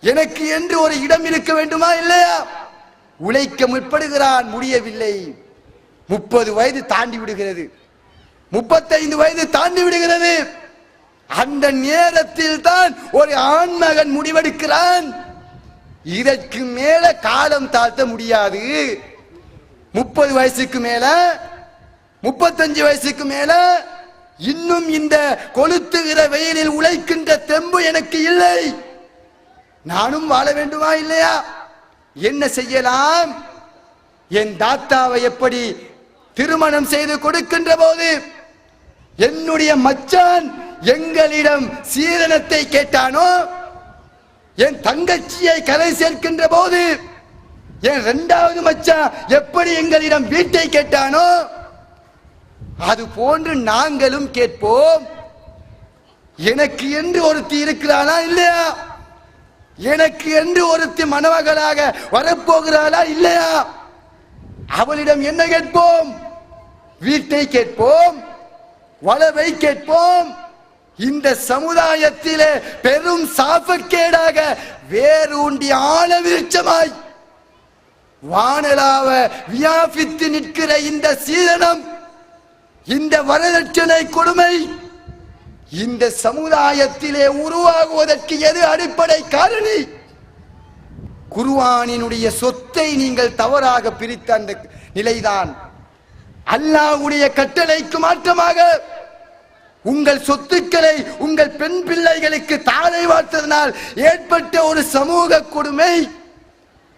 எனக்கு என்று ஒரு இடம் இருக்க வேண்டுமா இல்லையா? உழைக்க முற்படுகிறான். முடியவில்லை. 30 வயது தாண்டி விடுகிறது. 35 வயது தாண்டி விடுகிறது. அந்த நேரத்தில் தான் ஒரு ஆண்மகன் முடிவெடுக்கிறான், இதற்கு மேல காலம் தாழ்த்த முடியாது. 30 வயசுக்கு மேல 35 வயசுக்கு மேல இன்னும் இந்த கொளுத்துகிற வெயிலில் உழைக்கின்ற தெம்பு எனக்கு இல்லை, நானும் வாழ வேண்டுமா இல்லையா? என்ன செய்யலாம்? என் தாத்தாவை எப்படி திருமணம் செய்து கொடுக்கின்ற போது என்னுடைய மச்சான் எங்களிடம் சீதனத்தை கேட்டானோ, என் தங்கச்சியை கரை சேர்க்கின்ற போது என் 2வது மச்சான் எப்படி எங்களிடம் வீட்டை கேட்டானோ, அது போன்று நாங்களும் கேட்போம். எனக்கு என்று ஒருத்தி இருக்கிறாளா இல்லையா? எனக்கு என்று ஒருத்தி மணமகளாக வரப்போகிறாளா இல்லையா? அவளிடம் என்ன கேட்போம்? வீட்டை கேட்போம், வளவை கேட்போம். இந்த சமுதாயத்திலே பெரும் சாபக்கேடாக வேரூண்டி ஆழ விருட்சமாய் வானலாவ வியாபித்து நிற்கிற இந்த சீதனம், இந்த வரதட்சணை கொடுமை இந்த சமுதாயத்திலே உருவாகுவதற்கு எது அடிப்படை காரணி? குர்ஆனினுடைய சொத்தை நீங்கள் தவறாக பிரித்த அந்த நிலைதான். அல்லாஹ்வுடைய கட்டளைக்கு மாற்றமாக உங்கள் சொத்துக்களை உங்கள் பெண் பிள்ளைகளுக்கு தாரை வார்த்ததனால் ஏற்பட்ட ஒரு சமூக கொடுமை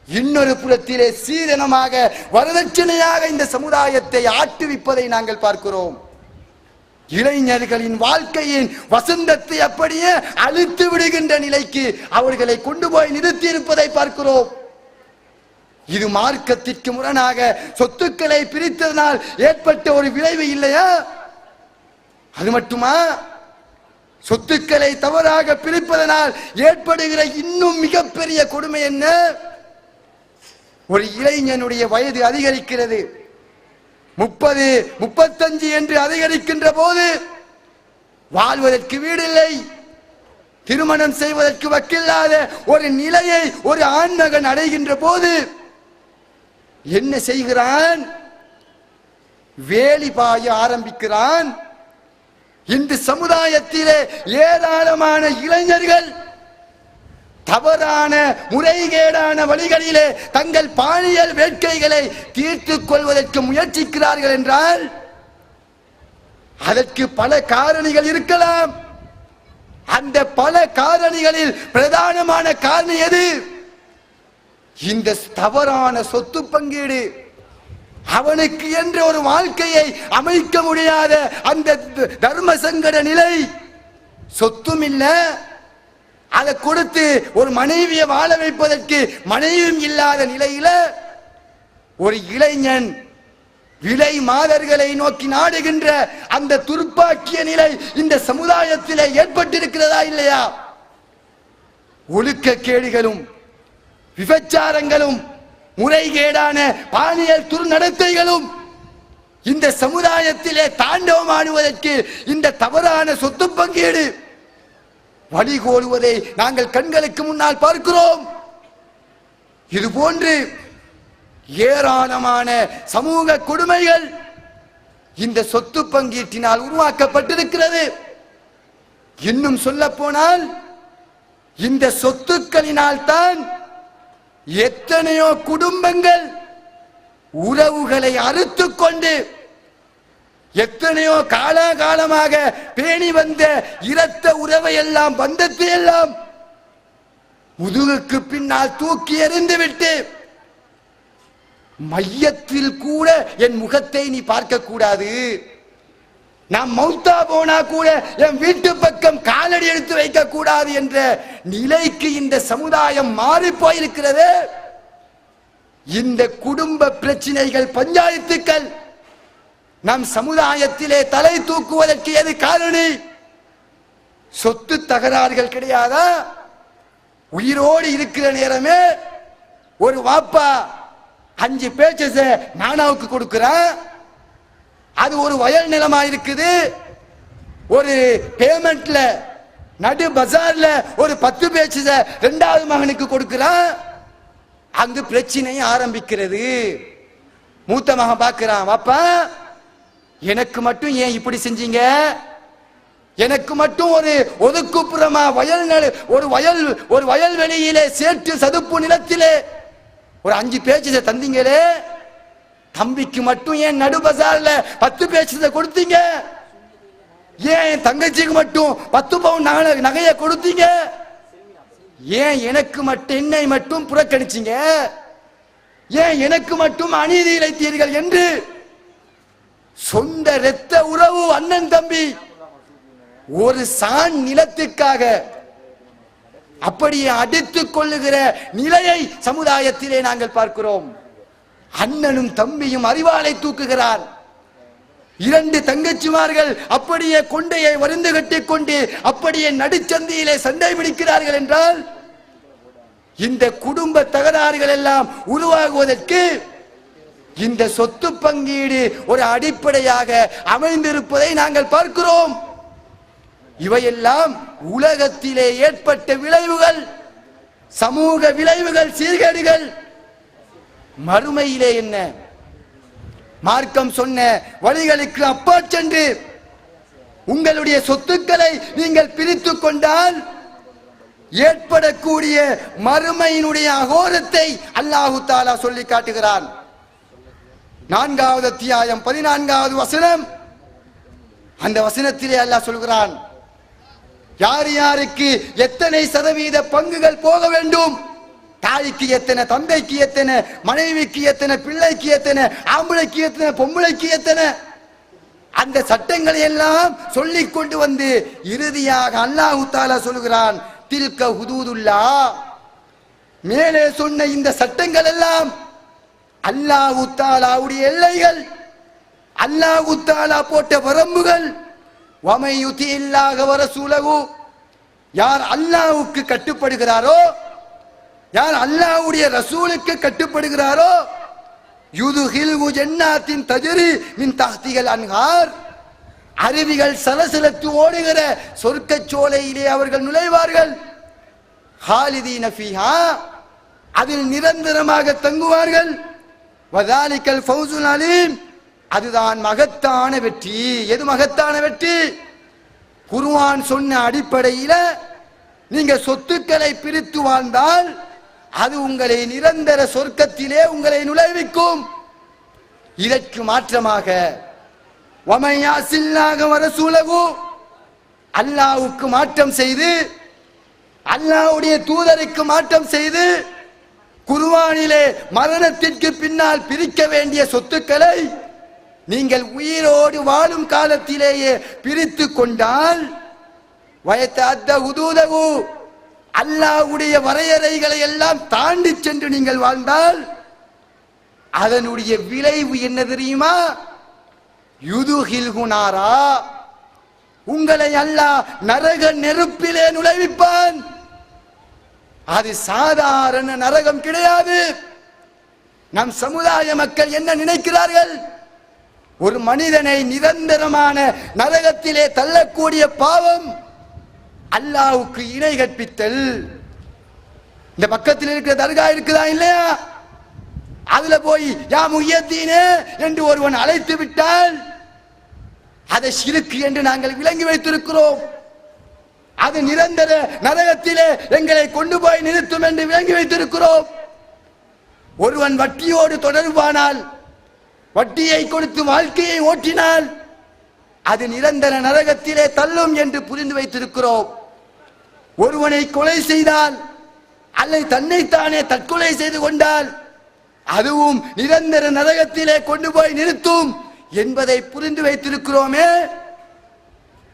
இன்னொரு புறத்திலே சீதனமாக வரதட்சணையாக இந்த சமுதாயத்தை ஆட்டுவிப்பதை நாங்கள் பார்க்கிறோம். இளைஞர்களின் வாழ்க்கையின் வசந்தத்தை அப்படியே அழித்து விடுகின்ற நிலைக்கு அவர்களை கொண்டு போய் நிறுத்தி இருப்பதை பார்க்கிறோம். இது மார்க்கத்திற்கு முரணாக சொத்துக்களை பிரித்ததனால் ஏற்பட்ட ஒரு விளைவு இல்லையா? அது மட்டுமா? சொத்துக்களை தவறாக பிரிப்பதனால் ஏற்படுகிற இன்னும் மிகப்பெரிய கொடுமை என்ன? ஒரு இளைஞனுடைய வயது அதிகரிக்கிறது, 30, 35 என்று அதிகரிக்கின்ற போது வாழ்வதற்கு வீடில்லை, திருமணம் செய்வதற்கு வக்கில்லாத ஒரு நிலையை ஒரு ஆண்மகன் அடைகின்ற போது என்ன செய்கிறான்? வேலி பாய ஆரம்பிக்கிறான். இந்த சமுதாயத்திலே ஏராளமான இளைஞர்கள் தவறான முறைகேடான வழிகளிலே தங்கள் பாலியல் வேட்கைகளை தீர்த்துக் கொள்வதற்கு முயற்சிக்கிறார்கள் என்றால் அதற்கு பல காரணிகள் இருக்கலாம். அந்த பல காரணிகளில் பிரதானமான காரணி எது? இந்த தவறான சொத்து பங்கீடு. அவனுக்கு என்ற ஒரு வாழ்க்கையை அமைக்க முடியாத அந்த தர்ம சங்கட நிலை. சொத்தும் இல்ல, அதை கொடுத்து ஒரு மனைவியை வாழ வைப்பதற்கு மனைவியும் இல்லாத நிலையில ஒரு இளைஞன் விலை மாதர்களை நோக்கி நாடுகின்ற அந்த துர்ப்பாக்கிய நிலை இந்த சமுதாயத்திலே ஏற்பட்டிருக்கிறதா இல்லையா? ஒழுக்கக்கேடுகளும் விபச்சாரங்களும் முறைகேடான பாலியல் துர்நடத்தைகளும் இந்த சமுதாயத்திலே தாண்டவம் ஆடுவதற்கு இந்த தவறான சொத்து பங்கீடு வழிகோலுவதை நாங்கள் கண்களுக்கு முன்னால் பார்க்கிறோம். இது போன்று ஏராளமான சமூக கொடுமைகள் இந்த சொத்து பங்கீட்டினால் உருவாக்கப்பட்டிருக்கிறது. இன்னும் சொல்ல போனால் இந்த சொத்துக்களினால் தான் எத்தனையோ குடும்பங்கள் உறவுகளை அறுத்துக் கொண்டு எத்தனையோ காலகாலமாக பேணி வந்த இரத்த உறவை எல்லாம் பந்தத்தை எல்லாம் முதுகுக்கு பின்னால் தூக்கி எறிந்துவிட்டு மையத்தில் கூட என் முகத்தை நீ பார்க்க கூடாது, நான் மௌத்தா போனா கூட என் வீட்டு பக்கம் காலடி எடுத்து வைக்க கூடாது என்ற நிலைக்கு இந்த சமுதாயம் மாறி போயிருக்கிறது. இந்த குடும்ப பிரச்சனைகள் பஞ்சாயத்துக்கள் நம் சமுதாயத்திலே தலை தூக்குவதற்கு எது காரணி? சொத்து தகராறுகள் கிடையாதா? உயிரோடு இருக்கிற நேரமே ஒரு வாப்பா 5 பேச்சஸ நானாவுக்கு கொடுக்கிறான். அது ஒரு வயல் நிலமா இருக்குது. ஒரு பேமெண்ட்ல நடு பஜார்ல ஒரு 10 பேச்சஸ 2வது மகனுக்கு கொடுக்கிறான். அங்கு பிரச்சனை ஆரம்பிக்கிறது. மூத்த மகன் பார்க்கிறான், வாப்பா எனக்கு மட்டும் ஏன் இப்படி செஞ்சீங்க? எனக்கு மட்டும் ஒரு ஒதுக்குப்புறமா ஒரு வயல்வெளியிலே சேற்று சதுப்பு நிலத்திலே ஒரு 5 பேச்சு தந்தீங்களே, தம்பிக்கு மட்டும் ஏன் நடு பசார்ல 10 பேச்சு கொடுத்தீங்க? ஏன் என் தங்கச்சிக்கு மட்டும் 10 பவுன் நகையை கொடுத்தீங்க? ஏன் எனக்கு மட்டும் என்னை மட்டும் புறக்கணிச்சீங்க? ஏன் எனக்கு மட்டும் அநீதி இழைத்தீர்கள் என்று சொந்த இரத்த உறவு அண்ணன் தம்பி ஒரு சான் நிலத்துக்காக அப்படியே அடித்துக் கொள்ளுகிற நிலையை சமுதாயத்திலே நாங்கள் பார்க்கிறோம். அண்ணனும் தம்பியும் அறிவாளை தூக்குகிறார். 2 தங்கச்சிமார்கள் அப்படியே கொண்டையை வருந்து கட்டிக் கொண்டு அப்படியே நடுச்சந்தியிலே சண்டை பிடிக்கிறார்கள் என்றால் இந்த குடும்ப தகராறுகள் எல்லாம் உருவாகுவதற்கு இந்த சொத்து பங்கீடு ஒரு அடிப்படையாக அமைந்திருப்பதை நாங்கள் பார்க்கிறோம். இவையெல்லாம் உலகத்திலே ஏற்பட்ட விளைவுகள், சமூக விளைவுகள், சீர்கேடுகள். மறுமையிலே என்ன? மார்க்கம் சொன்ன வழிகளுக்கு அப்பா சென்று உங்களுடைய சொத்துக்களை நீங்கள் பிரித்துக் கொண்டால் ஏற்படக்கூடிய மறுமையினுடைய அகோரத்தை அல்லாஹு தஆலா சொல்லி காட்டுகிறான். 4வது அத்தியாயம் 14வது வசனம். அந்த வசனத்திலே அல்லாஹ் சொல்கிறான், யார் யாருக்கு எத்தனை சதவீத பங்குகள் போக வேண்டும், தாய்க்கு எத்தனை, தந்தைக்கு எத்தனை, மனைவிக்கு எத்தனை, பிள்ளைக்கு எத்தனை, ஆம்பளைக்கு எத்தனை, பொம்பளைக்கு எத்தனை, அந்த சட்டங்களை எல்லாம் சொல்லிக் கொண்டு வந்து இறுதியாக அல்லாஹு தஆலா சொல்கிறான், தில்க ஹுதூதுல்லாஹ். மேலே சொன்ன இந்த சட்டங்கள் எல்லாம் அல்லாஹு தஆலாவுடைய எல்லைகள், அல்லாஹு தஆலா போட்ட வரம்புகள். வமை யுதில்லாஹ வ ரசூலஹு, யார் அல்லாஹ்வுக்கு கட்டுப்படுகிறாரோ, யார் அல்லாஹ்வுடைய ரசூலுக்கு கட்டுப்படுகிறாரோ, யுதுஹில்ஹு ஜன்னாத்தின் தஜ்ரி மின் தஹ்திஹல் அன்ஹார், அருவிகள் சலசலத்து ஓடுகிற சொர்க்கச் சோலையிலே அவர்கள் நுழைவார்கள். ஹாலிதீன ஃபீஹா, அதில் நிரந்தரமாக தங்குவார்கள். வதாலிகல் ஃபௌசுல் அலீம், அதுதான் மகத்தான வெற்றி. எது மகத்தான வெற்றி? குர்ஆன் சொன்ன அடிப்படையில நீங்க சொத்துக்களை பிரித்து வாழ்ந்தால் அது உங்களை நிரந்தர சொர்க்கத்திலே உங்களை நுழைவிக்கும். இதற்கு மாற்றமாக வமன் யாசில்லாஹ வ ரசூலஹு, அல்லாஹ்வுக்கு மாற்றம் செய்து, அல்லாஹ்வுடைய தூதருக்கு மாற்றம் செய்து, குர்ஆனிலே மரணத்திற்கு பின்னால் பிரிக்க வேண்டிய சொத்துக்களை நீங்கள் உயிரோடு வாழும் காலத்திலேயே பிரித்து கொண்டால், வயத்தஅத்த ஹுதூதஹு, அல்லாஹ்வுடைய வரையறைகளை எல்லாம் தாண்டி சென்று நீங்கள் வாழ்ந்தால் அதனுடைய விளைவு என்ன தெரியுமா? யுதுஹில்ஹு நாரா, உங்களை அல்லாஹ் நரக நெருப்பிலே நுழைவிப்பான். அது சாதாரண நரகம் கிடையாது. நம் சமுதாய மக்கள் என்ன நினைக்கிறார்கள்? ஒரு மனிதனை நிரந்தரமான நரகத்திலே தள்ளக்கூடிய பாவம் அல்லாஹ்வுக்கு இணை கற்பித்தல். இந்த பக்கத்தில் இருக்கிற தர்கா இருக்குதா இல்லையா, அதுல போய் யா முஹ்யத்தீனே என்று ஒருவன் அழைத்து விட்டால் அதை ஷிர்க் என்று நாங்கள் விளங்கி வைத்திருக்கிறோம். அது நிரந்தர நரகத்திலே எங்களை கொண்டு போய் நிறுத்தும் என்று விளங்கி வைத்திருக்கிறோம். ஒருவன் வட்டியோடு தொடர்பானால், வட்டியை கொடுத்து வாழ்க்கையை ஓட்டினால் அது நிரந்தர நரகத்திலே தள்ளும் என்று புரிந்து வைத்திருக்கிறோம். ஒருவனை கொலை செய்தால் அல்லது தன்னைத்தானே தற்கொலை செய்து கொண்டால் அதுவும் நிரந்தர நரகத்திலே கொண்டு போய் நிறுத்தும் என்பதை புரிந்து வைத்திருக்கிறோமே.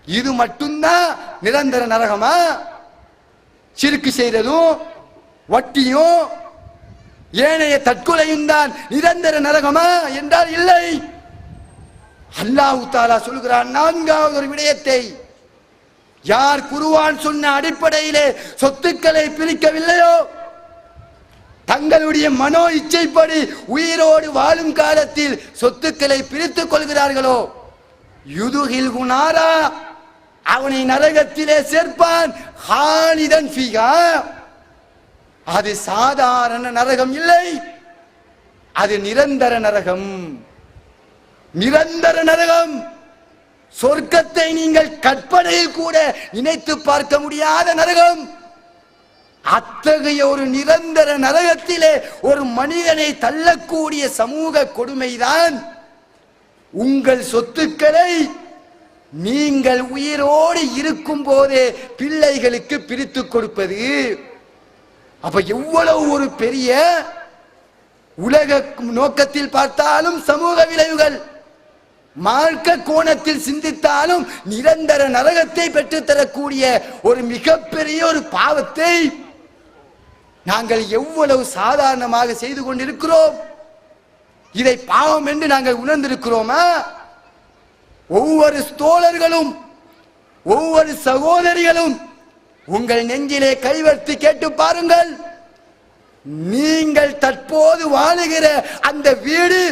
இது மட்டும்தான் நிரந்தர நரகமா? ஷிர்க் செய்ததும் வட்டியும் ஏனைய தற்கொலையும் தான் நிரந்தர நரகமா என்றால் இல்லை. அல்லாஹ் தஆலா சொல்கிறான் 4வது ஒரு விடயத்தை, யார் குர்ஆன் சொன்ன அடிப்படையிலே சொத்துக்களை பிரிக்கவில்லையோ, தங்களுடைய மனோ இச்சைப்படி உயிரோடு வாழும் காலத்தில் சொத்துக்களை பிரித்துக் கொள்கிறார்களோ, யுதுஹில்ஹு நாரா, அவனை நரகத்திலே சேர்ப்பான். ஹாலிதன் ஃபீஹா, அது சாதாரண நரகம் இல்லை, அது நிரந்தர நரகம். நிரந்தர நரகம். சொர்க்கத்தை நீங்கள் கற்பனையில் கூட நினைத்து பார்க்க முடியாத நரகம். அத்தகைய ஒரு நிரந்தர நரகத்திலே ஒரு மனிதனை தள்ளக்கூடிய சமூக கொடுமைதான் உங்கள் சொத்துக்களை நீங்கள் உயிரோடு இருக்கும் போதே பிள்ளைகளுக்கு பிரித்து கொடுப்பது. அப்ப எவ்வளவு ஒரு பெரிய உலக நோக்கத்தில் பார்த்தாலும் சமூக விளைவுகள், மார்க்க கோணத்தில் சிந்தித்தாலும் நிரந்தர நரகத்தை பெற்றுத்தரக்கூடிய ஒரு மிகப்பெரிய ஒரு பாவத்தை நாங்கள் எவ்வளவு சாதாரணமாக செய்து கொண்டிருக்கிறோம். இதை பாவம் என்று நாங்கள் உணர்ந்திருக்கிறோமா? ஒவ்வொரு தோழர்களும் ஒவ்வொரு சகோதரிகளும் உங்கள் நெஞ்சிலே கைவர்த்தி கேட்டு பாருங்கள். நீங்கள் தற்போது வாழுகிற அந்த வீடு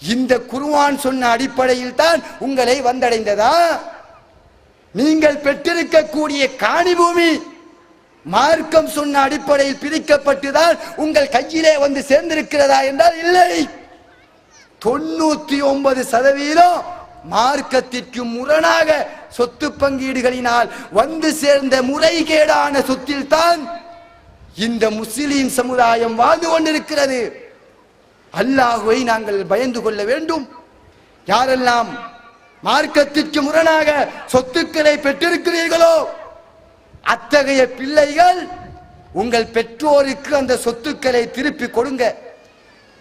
இந்த குர்ஆன் சொன்ன அடிப்படையில் தான் உங்களை வந்தடைந்ததா? நீங்கள் பெற்றிருக்கக்கூடிய காணி பூமி மார்க்கம் சொன்ன அடிப்படையில் பிரிக்கப்பட்டுதான் உங்கள் கையிலே வந்து சேர்ந்திருக்கிறதா என்றால் இல்லை. 99% மார்க்கத்திற்கு முரணாக சொத்து பங்கீடுகளினால் வந்து சேர்ந்த முறைகேடான சொத்தில் தான் இந்த முஸ்லிம் சமுதாயம் வாழ்ந்து கொண்டிருக்கிறது. அல்லாஹ்வை நாங்கள் பயந்து கொள்ள வேண்டும். யாரெல்லாம் மார்க்கத்திற்கு முரணாக சொத்துக்களை பெற்றிருக்கிறீர்களோ அத்தகைய பிள்ளைகள் உங்கள் பெற்றோருக்கு அந்த சொத்துக்களை திருப்பி கொடுங்க.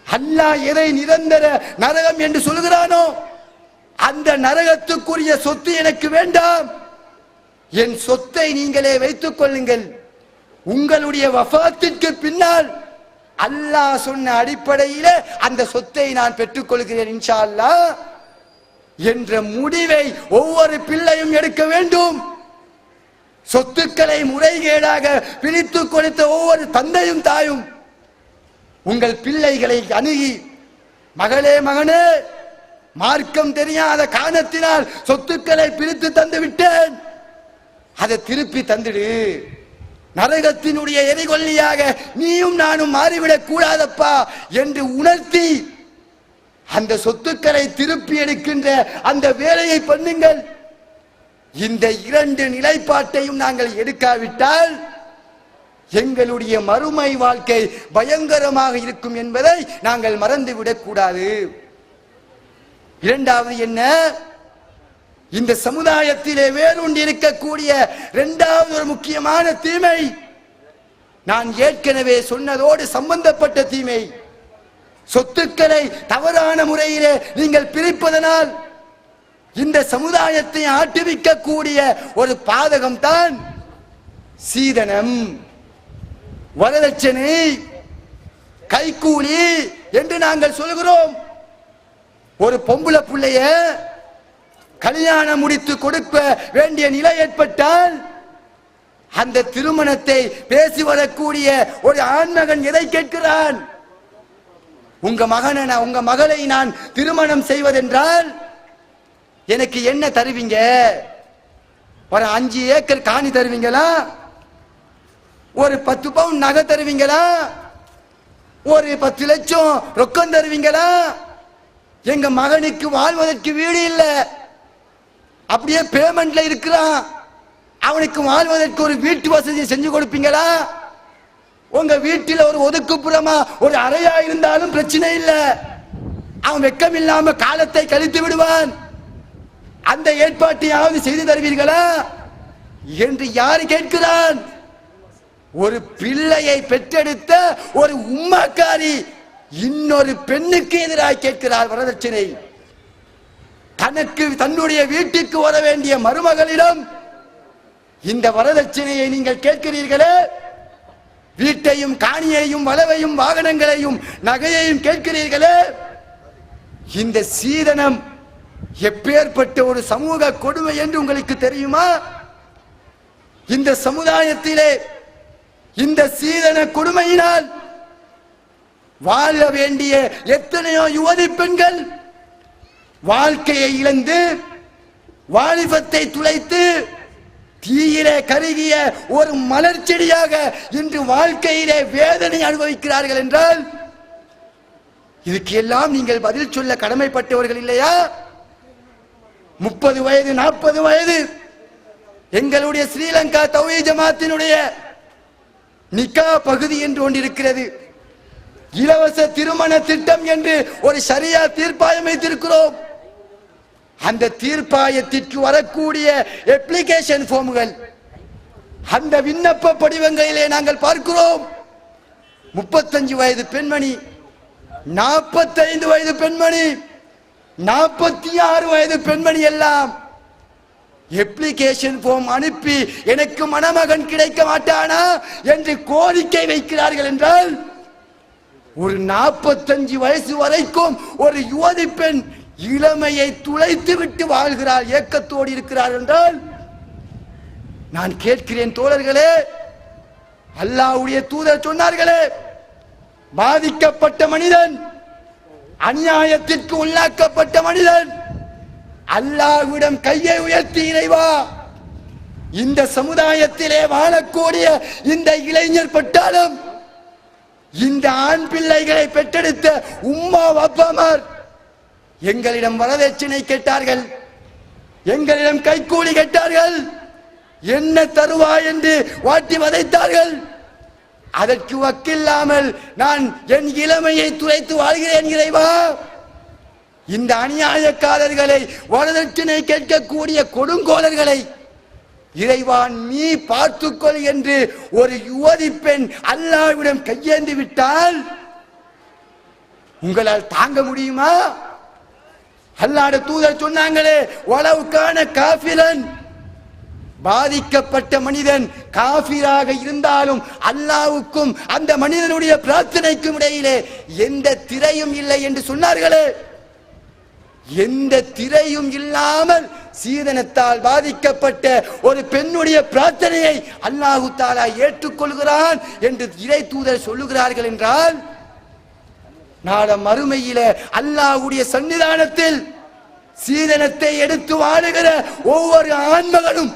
அல்லாஹ் எதை நிரந்தர நரகம் என்று சொல்கிறானோ அந்த நரகத்துக்குரிய சொத்து எனக்கு வேண்டாம். என் சொத்தை நீங்களே வைத்துக் கொள்ளுங்கள். உங்களுடைய வஃபாத்திற்கு பின்னால் அல்லாஹ் சொன்ன அடிப்படையிலே அந்த சொத்தை நான் பெற்றுக் கொள்கிறேன் இன்ஷா அல்லாஹ் என்ற முடிவை ஒவ்வொரு பிள்ளையும் எடுக்க வேண்டும். சொத்துக்களை முறைகேடாக பிரித்து கொடுத்த ஒவ்வொரு தந்தையும் தாயும் உங்கள் பிள்ளைகளை அணுகி, மகளே மகனே, மார்க்கம் தெரியாத காரணத்தினால் சொத்துக்களை பிரித்து தந்து விட்டேன், அதை திருப்பி தந்துடு. நரகத்தினுடைய எரிகொல்லியாக நீயும் நானும் மாறிவிடக் கூடாதப்பா என்று உணர்த்தி அந்த சொத்துக்களை திருப்பி எடுக்கின்ற அந்த வேலையை பண்ணுங்கள். இந்த இரண்டு நிலைப்பாட்டையும் நாங்கள் எடுக்காவிட்டால் எங்களுடைய மறுமை வாழ்க்கை பயங்கரமாக இருக்கும் என்பதை நாங்கள் மறந்துவிடக் கூடாது. இரண்டாவது என்ன? இந்த சமுதாயத்திலே வேரூன்றி இருக்கக்கூடிய இரண்டாவது ஒரு முக்கியமான தீமை, நான் ஏற்கனவே சொன்னதோடு சம்பந்தப்பட்ட தீமை. சொத்துக்களை தவறான முறையிலே நீங்கள் பிரிப்பதனால் இந்த சமுதாயத்தை ஆட்டுவிக்கக்கூடிய ஒரு பாதகம் தான் சீதனம், வரதட்சணை, கைக்கூலி என்று நாங்கள் சொல்கிறோம். ஒரு பொம்பளை பிள்ளைய கல்யாணம் முடித்து கொடுக்க வேண்டிய நிலை ஏற்பட்டால் அந்த திருமணத்தை பேசி வரக்கூடிய ஒரு ஆண்மகன் எதை கேட்கிறான்? உங்க மகளை நான் திருமணம் செய்வதென்றால் எனக்கு என்ன தருவீங்க? ஒரு 5 ஏக்கர் காணி தருவீங்களா? ஒரு 10 பவுன் நகை தருவீங்களா? ஒரு 10 லட்சம் ரொக்கம் தருவீங்களா? எங்க மகனுக்கு வாழ்வதற்கு வீடு இல்லை, அப்படியே பேமெண்ட்ல இருக்கிறான், அவனுக்கு வாழ்வதற்கு ஒரு வீட்டு வசதியை செஞ்சு கொடுப்பீங்களா? உங்க வீட்டில் ஒரு ஒதுக்குப்புறமா ஒரு அறையா இருந்தாலும் பிரச்சனை இல்லை, அவன் வெக்கம் இல்லாம காலத்தை கழித்து விடுவான், அந்த ஏற்பாட்டையாவது செய்து தருவீர்களா என்று யாரு கேட்கிறான்? ஒரு பிள்ளையை பெற்றெடுத்த ஒரு உம்மாக்காரி இன்னொரு பெண்ணுக்கு எதிராக கேட்கிறார் வரதட்சணை. தனக்கு தன்னுடைய வீட்டுக்கு வர வேண்டிய மருமகளிடம் இந்த வரதட்சணையை நீங்கள் கேட்கிறீர்களே, வீட்டையும் காணியையும் வளவையும் வாகனங்களையும் நகையையும் கேட்கிறீர்களே, இந்த சீதனம் எப்பேற்பட்ட ஒரு சமூக கொடுமை என்று உங்களுக்கு தெரியுமா? இந்த சமுதாயத்திலே இந்த சீதன கொடுமையினால் வாழ வேண்டிய எத்தனையோ யுவதி பெண்கள் வாழ்க்கையை இழந்து வாலிபத்தை துளைத்து தீயிலே கருகிய ஒரு மலர் செடியாக இன்று வாழ்க்கையிலே வேதனை அனுபவிக்கிறார்கள் என்றால் இதுக்கு எல்லாம் நீங்கள் பதில் சொல்ல கடமைப்பட்டவர்கள் இல்லையா? 30 வயது 40 வயது எங்களுடைய ஸ்ரீலங்கா தௌஹீத் ஜமாத்தினுடைய நிக்கா பகுதி என்று ஒன்றிருக்கிறது. இலவச திருமண திட்டம் என்று ஒரு ஷரியா தீர்ப்பாயம் வைத்திருக்கிறோம். அந்த தீர்ப்பாயத்திற்கு வரக்கூடிய அப்ளிகேஷன் ஃபார்ம்கள், அந்த விண்ணப்ப படிவங்களிலே நாங்கள் பார்க்கிறோம் 35 வயது பெண்மணி, 45 வயது பெண்மணி, 46 வயது பெண்மணி எல்லாம் அப்ளிகேஷன் ஃபார்ம் அனுப்பி எனக்கு மணமகன் கிடைக்க மாட்டானா என்று கோரிக்கை வைக்கிறார்கள் என்றால், ஒரு 45 வயசு வரைக்கும் ஒரு யுவதி பெண் இளமையை துளைத்து விட்டு வாழ்கிறாள், ஏக்கத்தோடு இருக்கிறார் என்றால், நான் கேட்கிறேன் தோழர்களே, அல்லாஹ்வுடைய தூதர் சொன்னார்களே, பாதிக்கப்பட்ட மனிதன், அநியாயத்திற்கு உள்ளாக்கப்பட்ட மனிதன் அல்லாஹ்விடம் கையை உயர்த்தி, இறைவா, இந்த சமுதாயத்திலே வாழக்கூடிய இந்த இளைஞர் பட்டாலும், இந்த ஆண் பிள்ளைகளை பெற்றெடுத்த உம்மா அப்பாமார் எங்களிடம் வரதட்சணை கேட்டார்கள், எங்களிடம் கைக்கூலி கேட்டார்கள், என்ன தருவாய் என்று வாட்டி வதைத்தார்கள். அதற்கு வக்கில்லாமல் நான் என் இளமையை துளைத்து வாழ்கிறேன். இறைவா, இந்த அநியாயக்காரர்களை, வரதட்சணை கேட்கக்கூடிய கொடுங்கோலர்களை இறைவா நீ பார்த்துக்கொள் என்று ஒரு யுவதி பெண் அல்லாஹ்விடம் கையேந்தி விட்டால் உங்களால் தாங்க முடியுமா? அல்லாஹ்வுடைய தூதர் சொன்னாங்களே, வலவுக்கான காஃபிரன், பாதிக்கப்பட்ட மனிதன் காஃபிராக இருந்தாலும் அல்லாஹ்வுக்கும் அந்த மனிதனுடைய பிரார்த்தனைக்கும் இடையிலே எந்த திரையும் இல்லை என்று சொன்னார்களே. எந்த திரையும் இல்லாமல் சீதனத்தால் பாதிக்கப்பட்ட ஒரு பெண்ணுடைய பிரார்த்தனையை அல்லாஹு தஆலா ஏற்றுக்கொள்கிறான் என்று இறை தூதர் சொல்லுகிறார்கள் என்றால், நாள மறுமையில அல்லாஹ்வுடைய சன்னிதானத்தில் சீதனத்தை எடுத்து வாழுகிற ஒவ்வொரு ஆண்மகனும்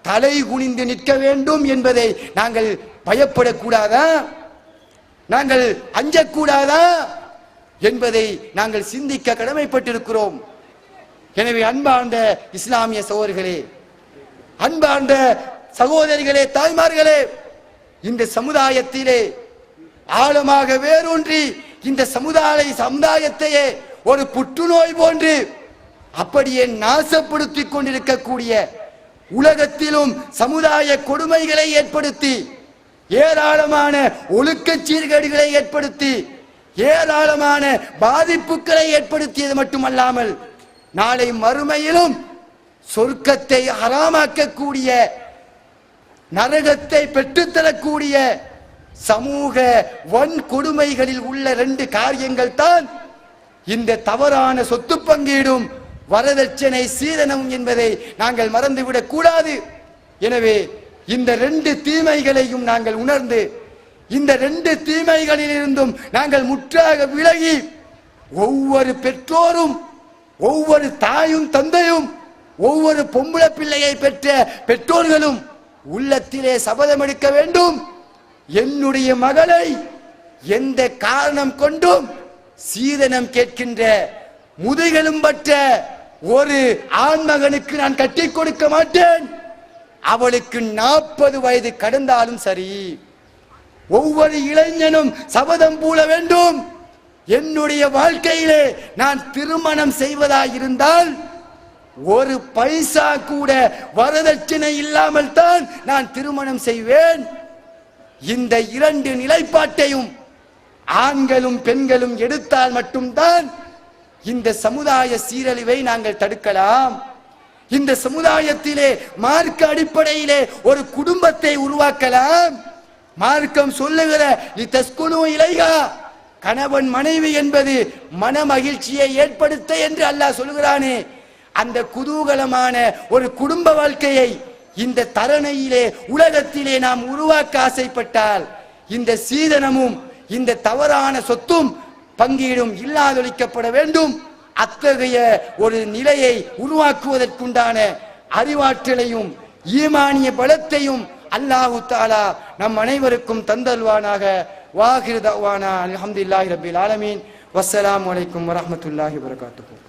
தலை குனிந்து நிற்க வேண்டும் என்பதை நாங்கள் பயப்படக்கூடாதா? நாங்கள் அஞ்சக்கூடாதா என்பதை நாங்கள் சிந்திக்க கடமைப்பட்டிருக்கிறோம். எனவே அன்பார்ந்த இஸ்லாமிய சகோதரர்களே, அன்பார்ந்த சகோதரிகளே, தாய்மார்களே, இந்த சமுதாயத்திலே ஆழமாக வேரூன்றி இந்த சமுதாயத்தையே ஒரு புற்றுநோய் போன்று அப்படியே நாசப்படுத்தி கொண்டிருக்கக்கூடிய, உலகத்திலும் சமுதாய கொடுமைகளை ஏற்படுத்தி, ஏராளமான ஒழுக்க சீர்கேடுகளை ஏற்படுத்தி, ஏராளமான பாதிப்புகளை ஏற்படுத்தியது மட்டுமல்லாமல் நாளை மறுமையிலும் சொர்க்கத்தை ஹராமாக்கக்கூடிய, நரகத்தை பெற்றுத்தரக்கூடிய சமூக வன்கொடுமைகளில் உள்ள 2 காரியங்கள் தான் இந்த தவறான சொத்து பங்கீடும் வரதட்சணை சீதனம் என்பதை நாங்கள் மறந்துவிடக் கூடாது. எனவே இந்த 2 தீமைகளையும் நாங்கள் உணர்ந்து, இந்த 2 தீமைகளிலிருந்தும் நாங்கள் முற்றாக விலகி, ஒவ்வொரு பெற்றோரும், ஒவ்வொரு தாயும் தந்தையும், ஒவ்வொரு பொம்பளை பிள்ளையை பெற்ற பெற்றோர்களும் உள்ளத்திலே சபதம் எடுக்க வேண்டும், என்னுடைய மகளை எந்த காரணம் கொண்டும் சீதனம் கேட்கின்ற முதுகெலும் பற்ற ஒரு ஆண்மகனுக்கு நான் கட்டி கொடுக்க மாட்டேன். அவளுக்கு 40 வயது கடந்தாலும் சரி. ஒவ்வொரு இளைஞனும் சபதம் பூள வேண்டும், என்னுடைய வாழ்க்கையிலே நான் திருமணம் செய்வதாயிருந்தால் ஒரு பைசா கூட வரதட்சணை இல்லாமல் தான் நான் திருமணம் செய்வேன். இந்த 2 நிலைப்பாட்டையும் ஆண்களும் பெண்களும் எடுத்தால் மட்டும்தான் இந்த சமுதாய சீரழிவை நாங்கள் தடுக்கலாம். இந்த சமுதாயத்திலே மார்க்க அடிப்படையிலே ஒரு குடும்பத்தை உருவாக்கலாம். மார்க்கம் சொல்லுகிற தஸ்குனு இலைஹா, கணவன் மனைவி என்பது மன மகிழ்ச்சியை ஏற்படுத்த என்று அல்லாஹ் சொல்கிறானே, அந்த குதூகலமான ஒரு குடும்ப வாழ்க்கையை இந்த தரணையிலே உலகத்திலே நாம் உருவாக்க ஆசைப்பட்டால் இந்த சீதனமும் இந்த தவறான சொத்தும் பங்கீடும் இல்லாதொழிக்கப்பட வேண்டும். அத்தகைய ஒரு நிலையை உருவாக்குவதற்குண்டான அறிவாற்றலையும் ஈமானிய பலத்தையும் அல்லாஹு தஆலா நம் அனைவருக்கும் தந்தல்வானாக. வாஹிர் தஅவானா அல்ஹம்துலில்லாஹி ரப்பில் ஆலமீன். வஸ்ஸலாமு அலைக்கும் வரஹ்மத்துல்லாஹி வபரகாத்துஹு.